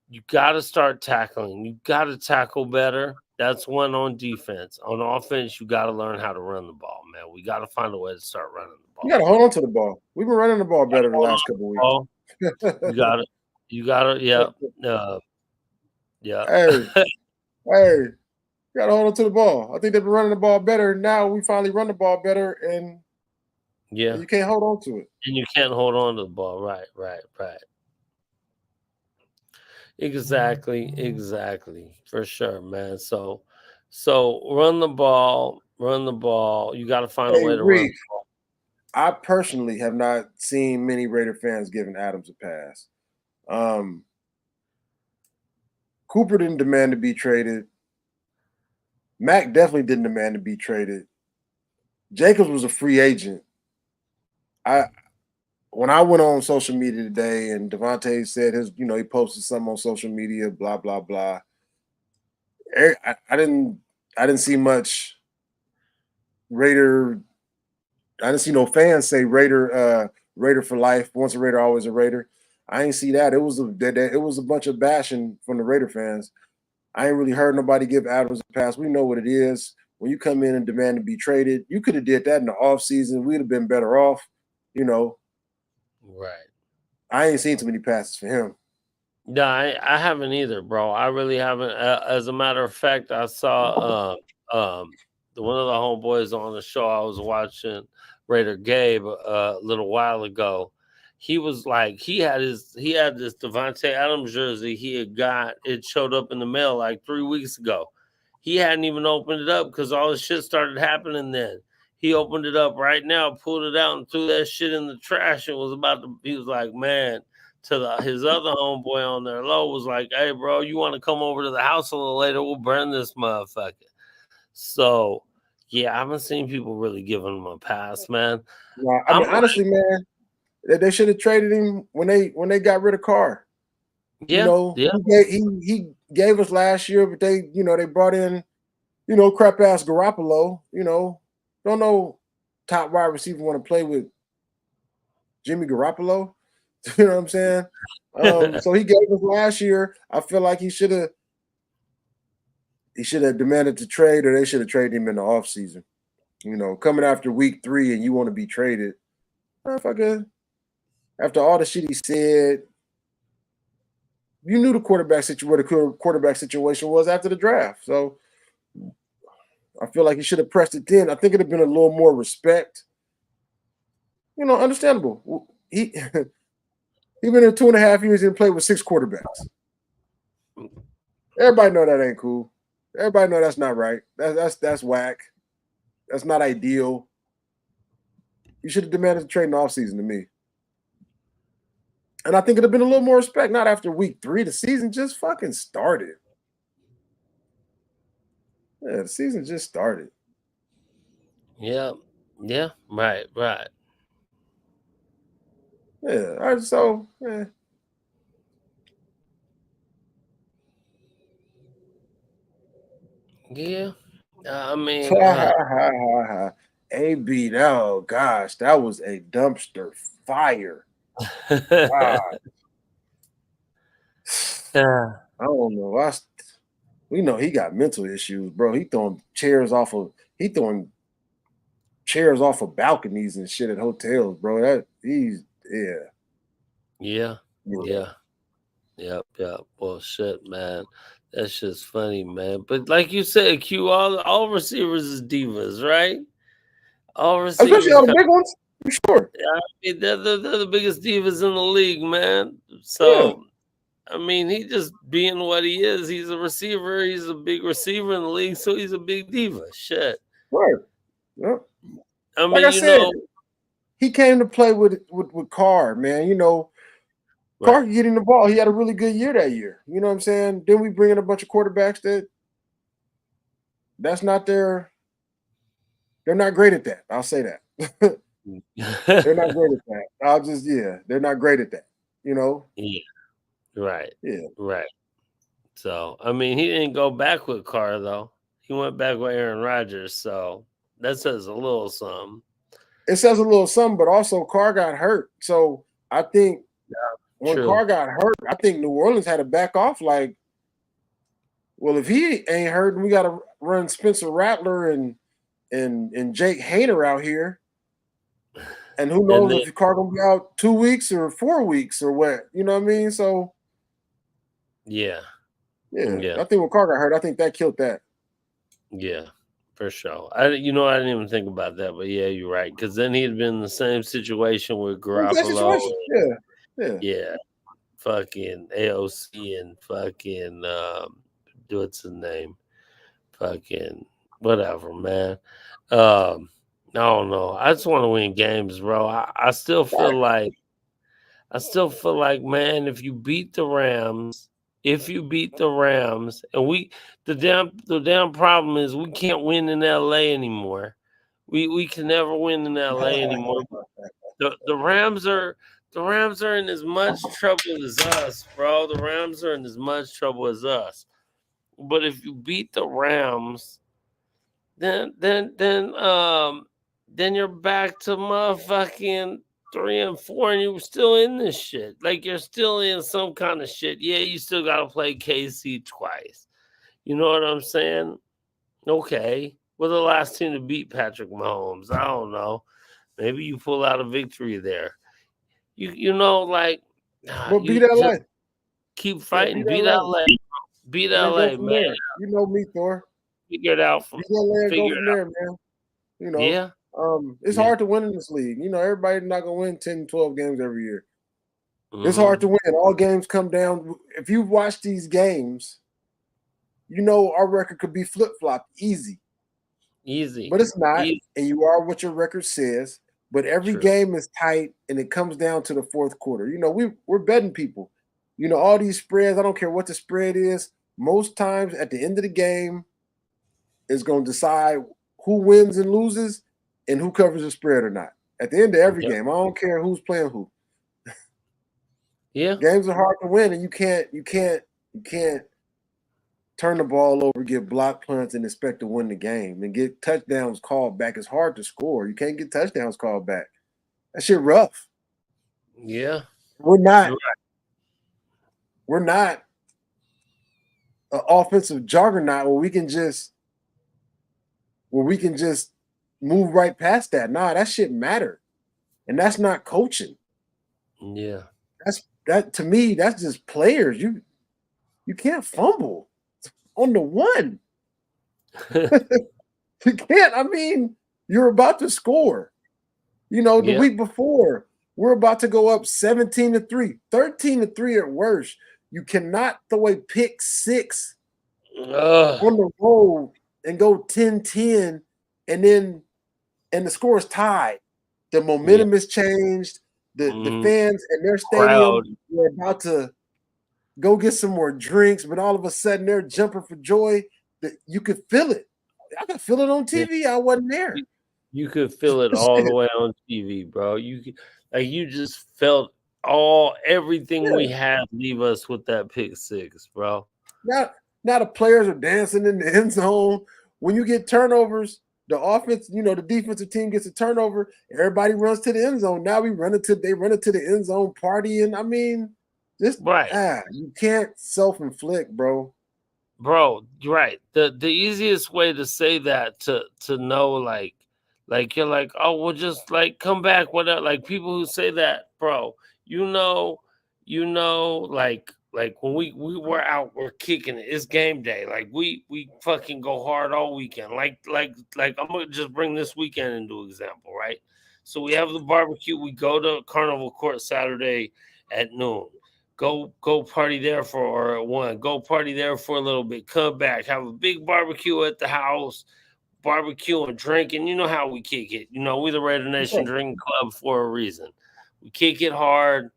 You gotta start tackling. You gotta tackle better. That's one on defense. On offense, you gotta learn how to run the ball, man. We gotta find a way to start running the You ball, got to bro. hold on to the ball. We've been running the ball better the Hold last on to couple of the weeks. ball. Yeah, yeah. Hey, hey, you got to hold on to the ball. I think they've been running the ball better. Now we finally run the ball better, and Yeah. you can't hold on to it. And you can't hold on to the ball. Right. Exactly. For sure, man. So run the ball. You got to find a Hey, way to run Reef, the ball. I personally have not seen many Raider fans giving Adams a pass. Um, Cooper didn't demand to be traded. Mac definitely didn't demand to be traded. Jacobs was a free agent. I When I went on social media today and Devante said he posted something on social media, blah blah blah. I didn't see much Raider. I didn't see no fans say Raider for life. Once a Raider, always a Raider. I ain't see that. It was a bunch of bashing from the Raider fans. I ain't really heard nobody give Adams a pass. We know what it is. When you come in and demand to be traded, you could have did that in the offseason. We'd have been better off. You know, Right. I ain't seen too many passes for him. No, I haven't either, bro. I really haven't. As a matter of fact, I saw one of the homeboys on the show I was watching, Raider Gabe, a little while ago. He was like, he had this Devante Adams jersey he had got. It showed up in the mail like 3 weeks ago. He hadn't even opened it up because all the shit started happening then. He opened it up right now, pulled it out, and threw that shit in the trash. And was about to. He was like, man, to his other homeboy on there low was like, hey, bro, you want to come over to the house a little later? We'll burn this motherfucker. So, yeah, I haven't seen people really giving him a pass, man. I mean, honestly, man, they should have traded him when they got rid of Carr. Yeah. He gave us last year, but they brought in crap ass Garoppolo. Don't know top wide receiver want to play with Jimmy Garoppolo. You know what I'm saying? So he gave us last year. I feel like he should have demanded to trade, or they should have traded him in the offseason. Coming after week 3 and you want to be traded. Motherfucker, after all the shit he said, you knew the quarterback situation was after the draft. So I feel like he should have pressed it then. I think it'd have been a little more respect. Understandable. He he been in 2.5 years and played with 6 quarterbacks. Everybody know that ain't cool. Everybody know that's not right. That's whack. That's not ideal. You should have demanded a trade in the offseason to me. And I think it'd have been a little more respect, not after week 3. The season just fucking started. Yeah, the season just started. Yeah. Yeah. Right. Yeah. So, yeah. Yeah. I mean, AB, oh gosh, that was a dumpster fire. Wow. I don't know. We know he got mental issues, bro. He throwing chairs off of balconies and shit at hotels, bro. Yeah. Yep. Well, shit, man. That's just funny, man. But like you said, Q, all receivers is divas, right? All Especially receivers, all the big ones, for sure. I mean, they're the biggest divas in the league, man. Yeah. So, I mean, he just being what he is. He's a receiver. He's a big receiver in the league, so he's a big diva. Shit. Right. Yep. I Like mean, I said, he came to play with Carr, man. Carr getting the ball. He had a really good year that year. You know what I'm saying? Then we bring in a bunch of quarterbacks that's not they're not great at that. I'll say that. They're not great at that. They're not great at that. Yeah. Right. Yeah. Right. So, I mean, he didn't go back with Carr, though. He went back with Aaron Rodgers. So, that says a little something. It says a little something, but also Carr got hurt. So, I think when Carr got hurt, I think New Orleans had to back off like, well, if he ain't hurt, we got to run Spencer Rattler and Jake Hayner out here. And who knows if Carr gonna be out 2 weeks or 4 weeks or what? You know what I mean? So yeah. I think when Carr got hurt, I think that killed that. Yeah, for sure. I didn't even think about that, but yeah, you're right. Because then he'd been in the same situation with Garoppolo. Yeah. Fucking AOC and fucking what's his name? Fucking whatever, man. I don't know. I just want to win games, bro. I still feel like, man, if you beat the Rams, and the damn problem is we can't win in LA anymore. We can never win in LA anymore. The Rams are in as much trouble as us, bro. The Rams are in as much trouble as us. But if you beat the Rams, then you're back to motherfucking 3 and 4, and you're still in this shit. Like you're still in some kind of shit. Yeah, you still gotta play KC twice. You know what I'm saying? Okay. We're the last team to beat Patrick Mahomes. I don't know. Maybe you pull out a victory there. But beat LA. Keep fighting. Beat LA. Beat LA, man. There. You know me, Thor. Figure it out from LA and go from there, man. Yeah. It's hard to win in this league. Everybody's not gonna win 10, 12 games every year. Mm-hmm. It's hard to win. All games come down. If you watch these games, our record could be flip-flopped easy. But it's not. And you are what your record says. But every game is tight, and it comes down to the fourth quarter. We're betting people. All these spreads, I don't care what the spread is. Most times at the end of the game is going to decide who wins and loses and who covers the spread or not. At the end of every game, I don't care who's playing who. Yeah. Games are hard to win, and you can't turn the ball over, get block punts, and expect to win the game and get touchdowns called back. It's hard to score. You can't get touchdowns called back. That shit rough. Yeah. We're not an offensive juggernaut where we can just move right past that. Nah, that shit matter. And that's not coaching. Yeah. That to me, that's just players. You can't fumble on the one. You can't. I mean, you're about to score. You know, the week before, we're about to go up 17-3, 13-3 at worst. You cannot throw a pick six on the road and go 10-10, and the score is tied. The momentum is changed. The fans in their stadium were about to go get some more drinks, but all of a sudden they're jumping for joy. That you could feel it. I could feel it on TV. I wasn't there. You could feel it all the way on TV, bro. You just felt everything we had leave us with that pick six, bro. Now the players are dancing in the end zone. When you get turnovers, the offense, the defensive team gets a turnover. Everybody runs to the end zone. Now they run into the end zone partying. I mean, you can't self-inflict, bro. Bro, right. The easiest way to say that to know like you're like, oh, well, just like come back, whatever. Like people who say that, bro, like when we were out, we're kicking it. It's game day. Like we fucking go hard all weekend. Like I'm gonna just bring this weekend into example, right? So we have the barbecue. We go to Carnival Court Saturday at noon. Go party there for 1. Go party there for a little bit. Come back. Have a big barbecue at the house. Barbecue and drinking. You know how we kick it. We the Raider Nation Drinking Club for a reason. We kick it hard.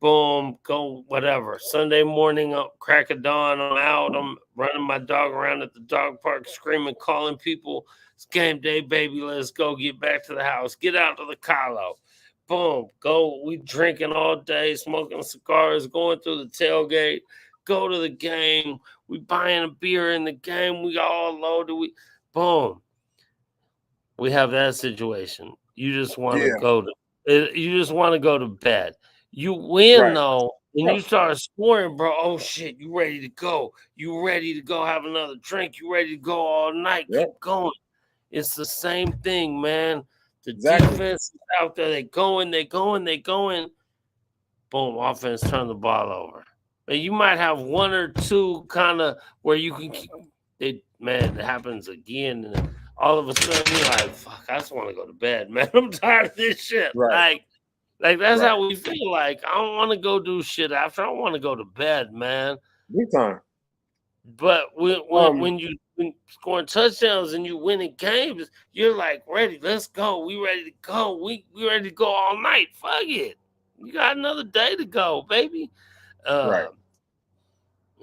Boom. Go whatever. Sunday morning, up crack of dawn. I'm out. I'm running my dog around at the dog park, screaming, calling people. It's game day, baby. Let's go. Get back to the house. Get out to the Colo. Boom, go. We drinking all day, smoking cigars, going through the tailgate, go to the game. We buying a beer in the game. We all loaded. Boom. We have that situation. You just want to go to bed. You win though, and you start scoring, bro. Oh shit, you ready to go? You ready to go have another drink? You ready to go all night? Keep going. It's the same thing, man. The defense is out there. They going. Boom, offense turn the ball over. But you might have one or two kind of where you can keep it. Man, it happens again. And all of a sudden, you're like, fuck, I just want to go to bed, man. I'm tired of this shit. Like that's how we feel. Like, I don't want to go do shit after. I want to go to bed, man. Big time. But when you scoring touchdowns and you winning games, you're like, ready, let's go. We ready to go. We ready to go all night. Fuck it. You got another day to go, baby. Right.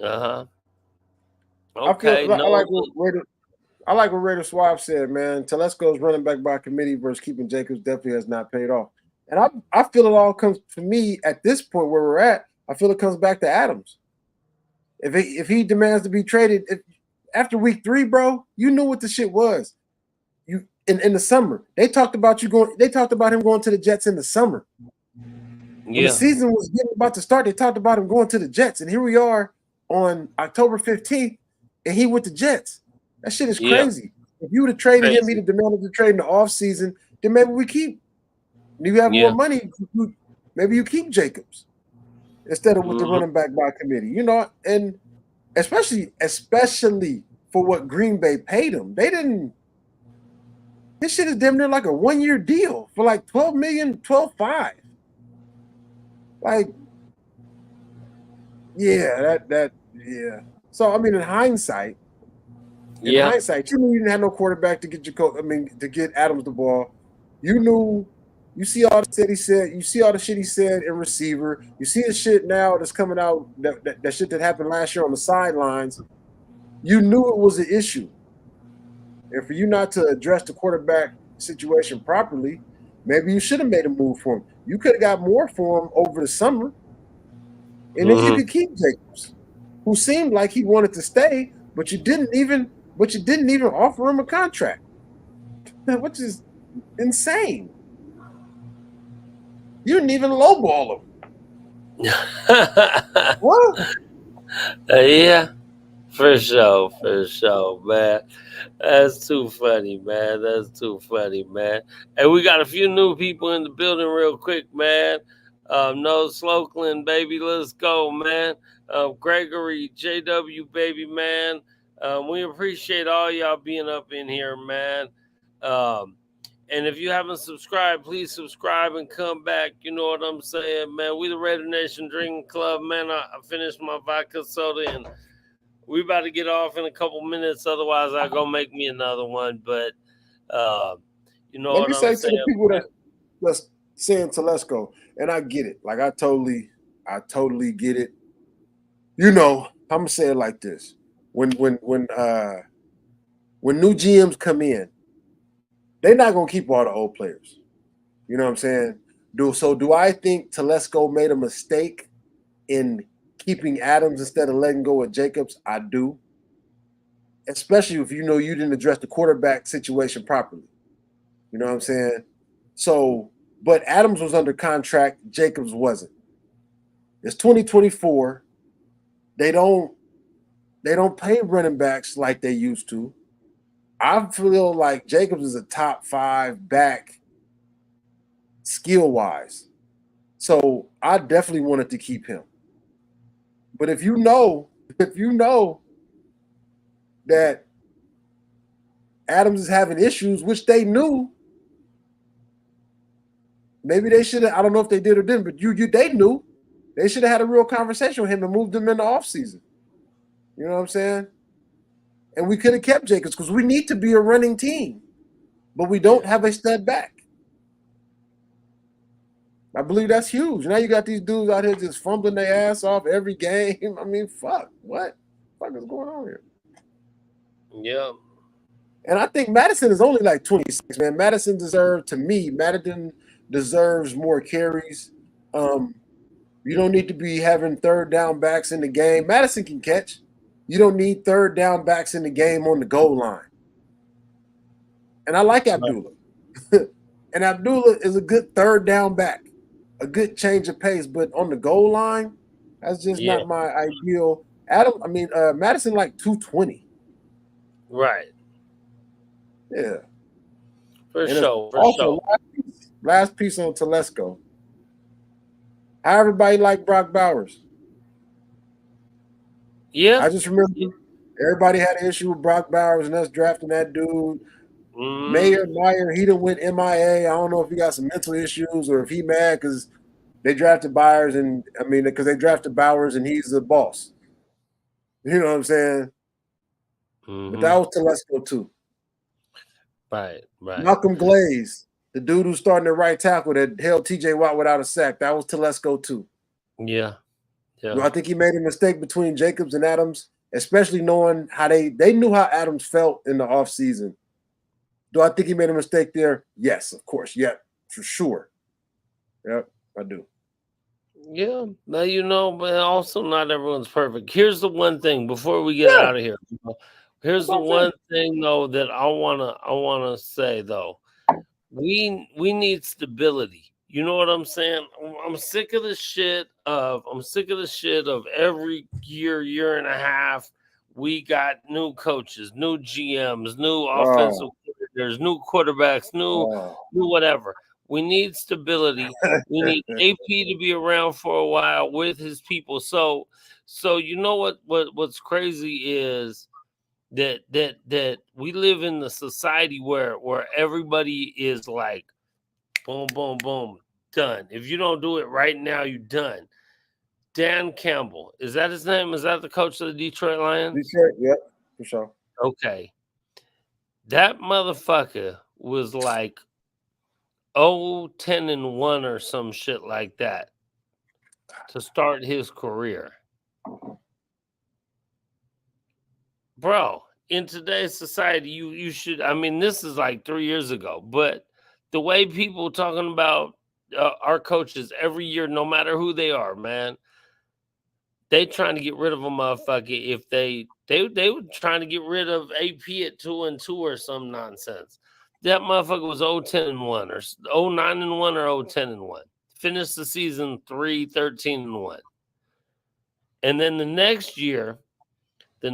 Okay. I like what Raider Swab said, man. Telesco's running back by committee versus keeping Jacobs definitely has not paid off. And I feel it all comes for me at this point where we're at. I feel it comes back to Adams. If he demands to be traded, after week 3, bro, you knew what the shit was. You in the summer. They talked about him going to the Jets in the summer. When the season was about to start, they talked about him going to the Jets. And here we are on October 15th, and he with the Jets. That shit is crazy. If you would have traded him, he'd have demanded to trade in the offseason, then maybe we keep. You have more money. Maybe you keep Jacobs instead of with the running back by committee, and especially for what Green Bay paid him. They didn't. This shit is damn near like a 1-year deal for like $12 million, $12.5. Like, yeah. So I mean, in hindsight, you knew you didn't have no quarterback to get to get Adams the ball. You knew. You see all the shit he said. You see all the shit he said in receiver. You see the shit now that's coming out. That shit that happened last year on the sidelines. You knew it was an issue, and for you not to address the quarterback situation properly, maybe you should have made a move for him. You could have got more for him over the summer, and then you could keep Jacobs, who seemed like he wanted to stay, but you didn't even offer him a contract, which is insane. You didn't even lowball him. What? Yeah, for sure, man. That's too funny, man. Hey, we got a few new people in the building real quick, man. No Slokeland, baby, let's go, man. Gregory, JW, baby, man. We appreciate all y'all being up in here, man. Um, and if you haven't subscribed, please subscribe and come back. You know what I'm saying, man? We the Raider Nation Drinking Club, man. I finished my vodka soda and we about to get off in a couple minutes. Otherwise, I'll go make me another one. But uh, you know Let what me I'm say to saying? the people that's saying Telesco, and I get it. Like I totally get it. You know, I'm gonna say it like this: when new GMs come in, they're not gonna keep all the old players. You know what I'm saying? Do I think Telesco made a mistake in keeping Adams instead of letting go of Jacobs? I do, especially if you know you didn't address the quarterback situation properly. You know what I'm saying? So, but Adams was under contract, Jacobs wasn't. It's 2024. They don't pay running backs like they used to. I feel like Jacobs is a top 5 back skill wise. So I definitely wanted to keep him. But if you know that Adams is having issues, which they knew, maybe they should have. I don't know if they did or didn't, but they knew. They should have had a real conversation with him and moved him in the offseason. You know what I'm saying? And we could have kept Jacobs because we need to be a running team, but we don't have a stud back. I believe that's huge. Now you got these dudes out here just fumbling their ass off every game. I mean, fuck. What the fuck is going on here? Yeah. And I think Madison is only like 26, man. Madison deserves more carries. You don't need to be having third down backs in the game. Madison can catch. You don't need third down backs in the game on the goal line. And I like Abdullah. And Abdullah is a good third down back, a good change of pace. But on the goal line, that's just not my ideal. Madison like 220. Right. Yeah. For And sure. also, last piece on Telesco. How everybody like Brock Bowers? Yeah. I just remember everybody had an issue with Brock Bowers and us drafting that dude. Meyer, he done went MIA. I don't know if he got some mental issues or if he mad because they drafted Bowers because they drafted Bowers and he's the boss. You know what I'm saying? But that was Telesco too. Right. Malcolm Glaze, the dude who's starting the right tackle that held TJ Watt without a sack, that was Telesco too. Yeah. Do I think he made a mistake between Jacobs and Adams, especially knowing how they knew how Adams felt in the offseason? Do I think he made a mistake there? Yes, of course. Yeah, for sure. Yep, I do. Yeah. Now, but also not everyone's perfect. Here's the one thing before we get out of here. Here's the one thing though that I wanna say though. We need stability. You know what I'm saying? I'm sick of the shit of every year and a half. We got new coaches, new GMs, new offensive coordinators, new quarterbacks, new whatever. We need stability. We need AP to be around for a while with his people. So you know what's crazy is that we live in the society where everybody is like boom, boom, boom, done. If you don't do it right now, you're done. Dan Campbell, is that his name? Is that the coach of the Detroit Lions? Detroit, yep, for sure. Okay. That motherfucker was like 10-1 or some shit like that to start his career. Bro, in today's society, you should. I mean, this is like 3 years ago, but the way people talking about our coaches every year, no matter who they are, man, they trying to get rid of a motherfucker if they were trying to get rid of AP at 2-2 or some nonsense. That motherfucker was 10-1 or 9-1 or 10-1. Finished the season 13-1. And then the next year, that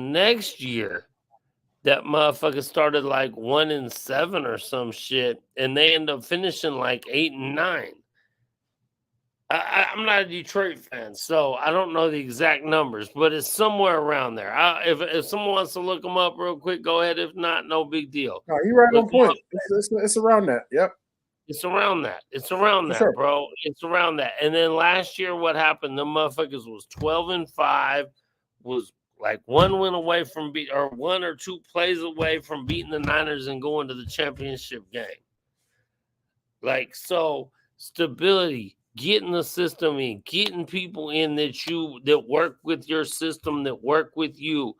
motherfucker started like 1-7 or some shit, and they end up finishing like 8-9. I'm not a Detroit fan, so I don't know the exact numbers, but it's somewhere around there. If someone wants to look them up real quick, go ahead. If not, no big deal. No, you're right Look on 'em point. up. It's around that. Yep, It's around that. It's around for that, sure. bro. It's around that. And then last year, what happened? The motherfuckers was 12-5, was like one win away from or one or two plays away from beating the Niners and going to the championship game. Like, so stability, getting the system in, getting people in that work with your system, that work with you.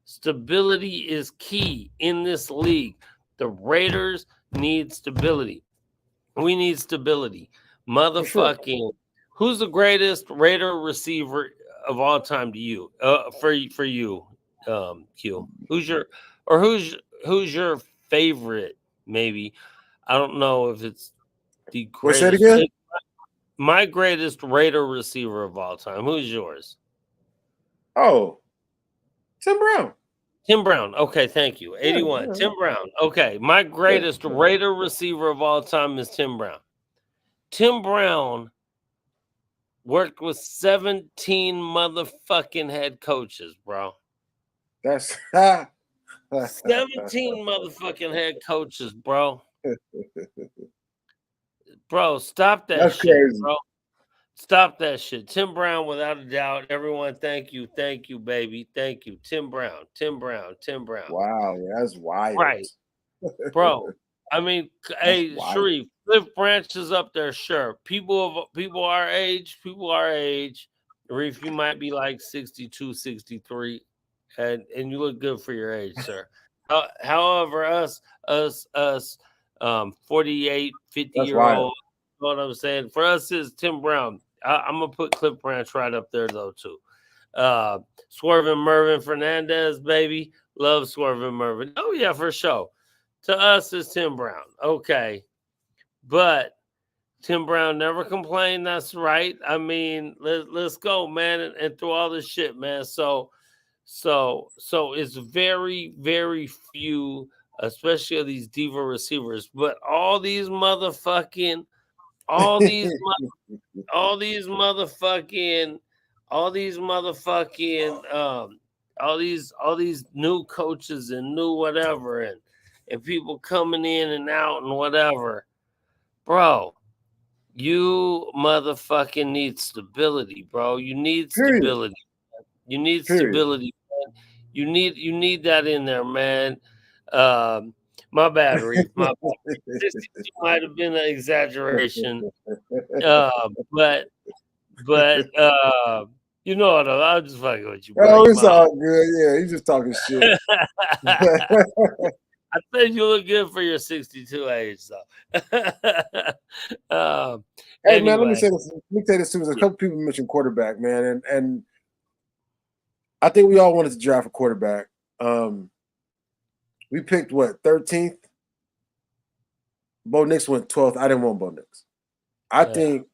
Stability is key in this league. The Raiders need stability. We need stability. For sure. Motherfucking, who's the greatest Raider receiver of all time to you? For you, Q. Who's your favorite? Maybe I don't know if it's the Wait, say it greatest. again. My greatest Raider receiver of all time. Who's yours? Oh, Tim Brown. Tim Brown. Okay, thank you. 81. Yeah. Tim Brown. Okay, my greatest Raider receiver of all time is Tim Brown. Tim Brown worked with 17 motherfucking head coaches, bro. That's 17 motherfucking head coaches, bro. Bro, stop that That's shit, crazy. bro. Stop that shit. Tim Brown, without a doubt. Everyone, thank you, baby. Thank you. Tim Brown. Wow, yeah, that's wild. Right. Bro. I mean, hey, wild. Sharif, Cliff Branch is up there, sure. People our age, Reef, you might be like 62, 63, and you look good for your age, sir. However, us 48, 50-year-old, you know what I'm saying? For us is Tim Brown. I'm gonna put Cliff Branch right up there though too. Swerving Mervin Fernandez, baby. Love Swerving Mervin. Oh yeah, for sure. To us is Tim Brown. Okay. But Tim Brown never complained. That's right. I mean, let's go, man, and through all this shit, man. So it's very, very few, especially of these diva receivers, but all these motherfucking all these new coaches and new whatever and people coming in and out and whatever, bro. You motherfucking need stability, bro. You need stability. You need stability, man. You need that in there, man. My bad, Reef. My bad. 62 might have been an exaggeration. But you know what? I'm just fucking with you, bro. Oh, it's all good. Yeah, he's just talking shit. I think you look good for your 62 age, though. Hey, anyway. man, let me say this too. There's a couple people mentioned quarterback, man, and I think we all wanted to draft a quarterback. We picked what, 13th? Bo Nix went 12th. I didn't want Bo Nix. I think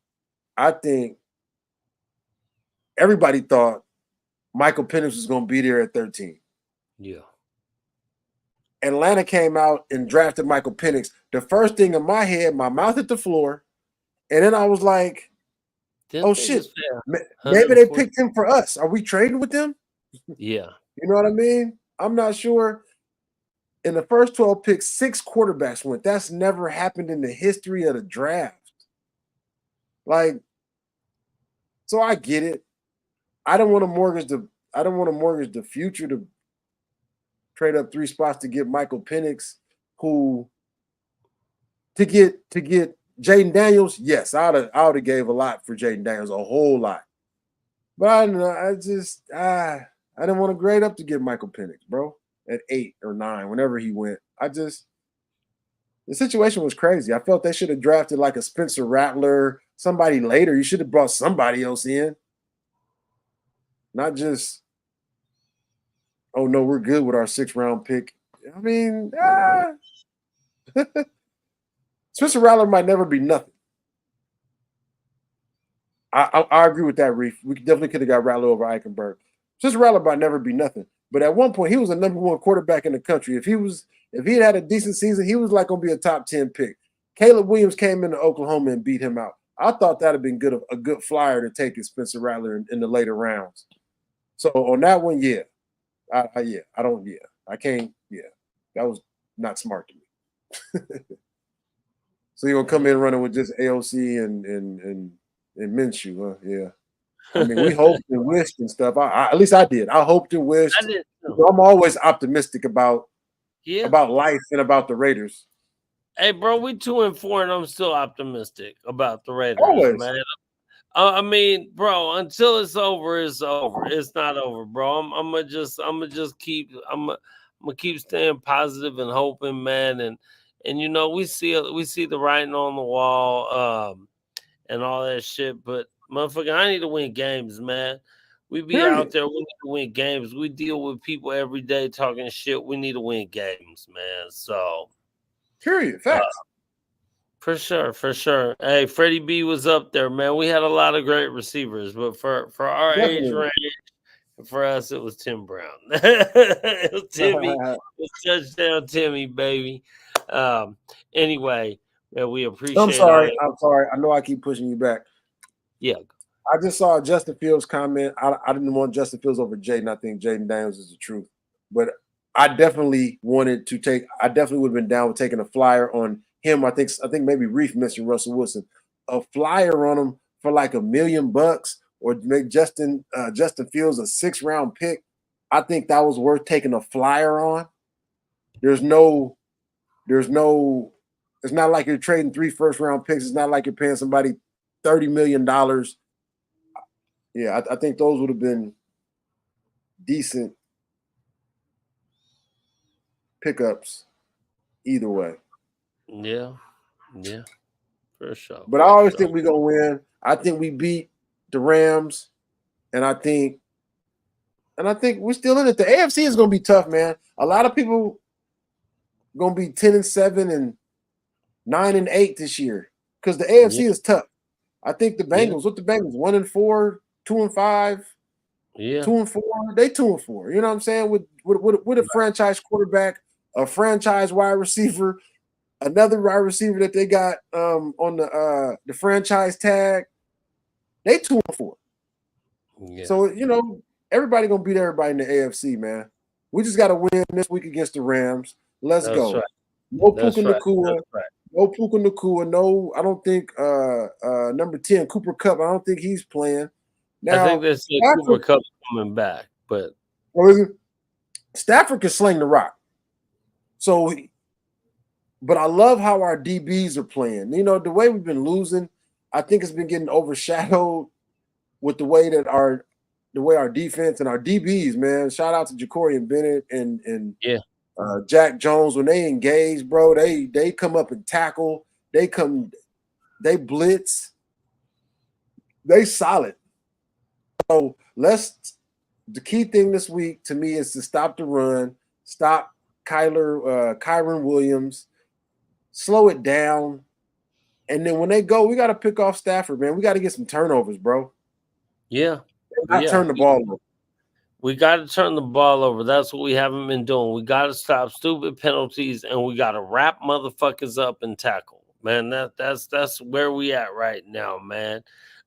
everybody thought Michael Penix was going to be there at 13. Yeah. Atlanta came out and drafted Michael Penix. The first thing in my head, my mouth hit the floor, and then I was like, oh, shit. Maybe they picked him for us. Are we trading with them? Yeah. You know what I mean? I'm not sure. In the first 12 picks, 6 quarterbacks went. That's never happened in the history of the draft. Like, so I get it. I don't want to mortgage the future to trade up 3 spots to get Michael Penix, to get Jaden Daniels. Yes, I would have gave a lot for Jaden Daniels, a whole lot. But I don't know. I didn't want to grade up to get Michael Penix, bro, at 8 or 9, whenever he went. The situation was crazy. I felt they should have drafted like a Spencer Rattler, somebody later. You should have brought somebody else in. Not just, oh, no, we're good with our 6th round pick. I mean, Spencer Rattler might never be nothing. I agree with that, Reef. We definitely could have got Rattler over Eichenberg. Spencer Rattler might never be nothing. But at one point, he was the number 1 quarterback in the country. If he had a decent season, he was like going to be a top 10 pick. Caleb Williams came into Oklahoma and beat him out. I thought that'd been a good flyer to take Spencer Rattler in the later rounds. So on that one, yeah, I can't. Yeah, that was not smart to me. So you're gonna come in running with just AOC and Minshew, huh? Yeah. I mean, we hoped and wished and stuff. At least I did. I hoped and wished. I'm always optimistic about life and about the Raiders. Hey, bro, we 2-4, and I'm still optimistic about the Raiders, Always. man. I mean, bro, until it's over, it's over. It's not over, bro. I'm gonna keep staying positive and hoping, man. And you know, we see the writing on the wall, and all that shit. But motherfucker, I need to win games, man. We be out there, we need to win games. We deal with people every day talking shit. We need to win games, man. So, period, facts. For sure. Hey, Freddie B was up there, man. We had a lot of great receivers, but for our age range, for us, it was Tim Brown. It was Timmy. It was touchdown Timmy, baby. Anyway, we appreciate I'm sorry. I know I keep pushing you back. Yeah. I just saw a Justin Fields comment. I didn't want Justin Fields over Jaden. I think Jaden Daniels is the truth. But I definitely would have been down with taking a flyer on him. I think maybe Reef mentioned Russell Wilson. A flyer on him for like $1 million or make Justin Fields a 6th-round pick. I think that was worth taking a flyer on. It's not like you're trading 3 first-round picks. It's not like you're paying somebody $30 million. Yeah, I think those would have been decent pickups either way. Yeah, for sure. But I always think we're gonna win. I think we beat the Rams, and I think we're still in it. The AFC is gonna be tough, man. A lot of people gonna be 10-7 and 9-8 this year because the AFC is tough. I think the Bengals, 1-4, 2-5, 2-4. They 2-4. You know what I'm saying? With a franchise quarterback, a franchise wide receiver, another wide receiver that they got on the franchise tag. They 2-4. Yeah. So everybody gonna beat everybody in the AFC, man. We just gotta win this week against the Rams. Let's go. Right. No Puka Nacua. Right. No Puka Nacua. No, I don't think number 10 Cooper Kupp. I don't think he's playing. Now, I think they said Cooper Kupp coming back, but Stafford can sling the rock. So, but I love how our DBs are playing. You know, the way we've been losing, I think it's been getting overshadowed with the way our defense and our DBs, man. Shout out to Ja'Cory Bennett and Jack Jones. When they engage, bro, they come up and tackle. They blitz. They solid. So the key thing this week to me is to stop the run, stop Kyron Williams, slow it down. And then when they go, we got to pick off Stafford, man. We got to get some turnovers, bro. Yeah. Not turn the ball over. We got to turn the ball over. That's what we haven't been doing. We got to stop stupid penalties, and we got to wrap motherfuckers up and tackle. Man, that's where we at right now, man.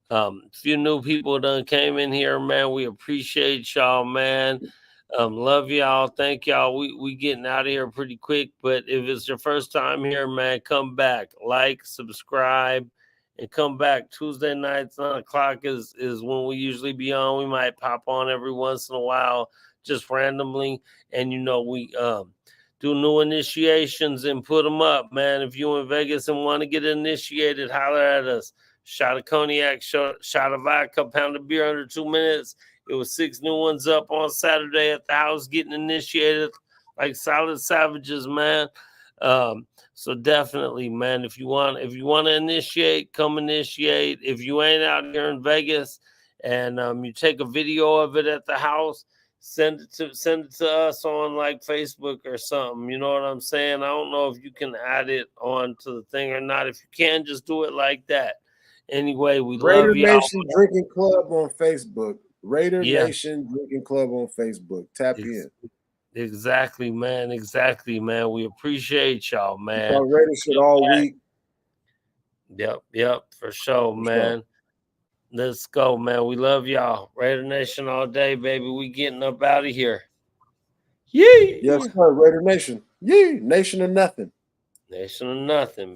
A few new people done came in here, man. We appreciate y'all, man. Love y'all. Thank y'all. We getting out of here pretty quick. But if it's your first time here, man, come back. Like, subscribe, and come back. Tuesday nights, 9 o'clock is when we usually be on. We might pop on every once in a while, just randomly. And, we do new initiations and put them up, man. If you in Vegas and want to get initiated, holler at us. Shot of cognac, shot of vodka, pound of beer under 2 minutes. It was 6 new ones up on Saturday at the house getting initiated like solid savages, man. So definitely, man, if you want to initiate, come initiate. If you ain't out here in Vegas and you take a video of it at the house, send it to us on like Facebook or something. You know what I'm saying? I don't know if you can add it on to the thing or not. If you can, just do it like that. Anyway, we love you. Raider Nation Drinking Club on Facebook. Raider Nation Drinking Club on Facebook. Tap in. Exactly, man. Exactly, man. We appreciate y'all, man. Raider shit all week. Yep, for sure, For sure. man. Let's go, man. We love y'all. Raider Nation all day, baby. We getting up out of here. Yes, Yee! sir. Raider Nation. Yee, nation of nothing. Nation of nothing.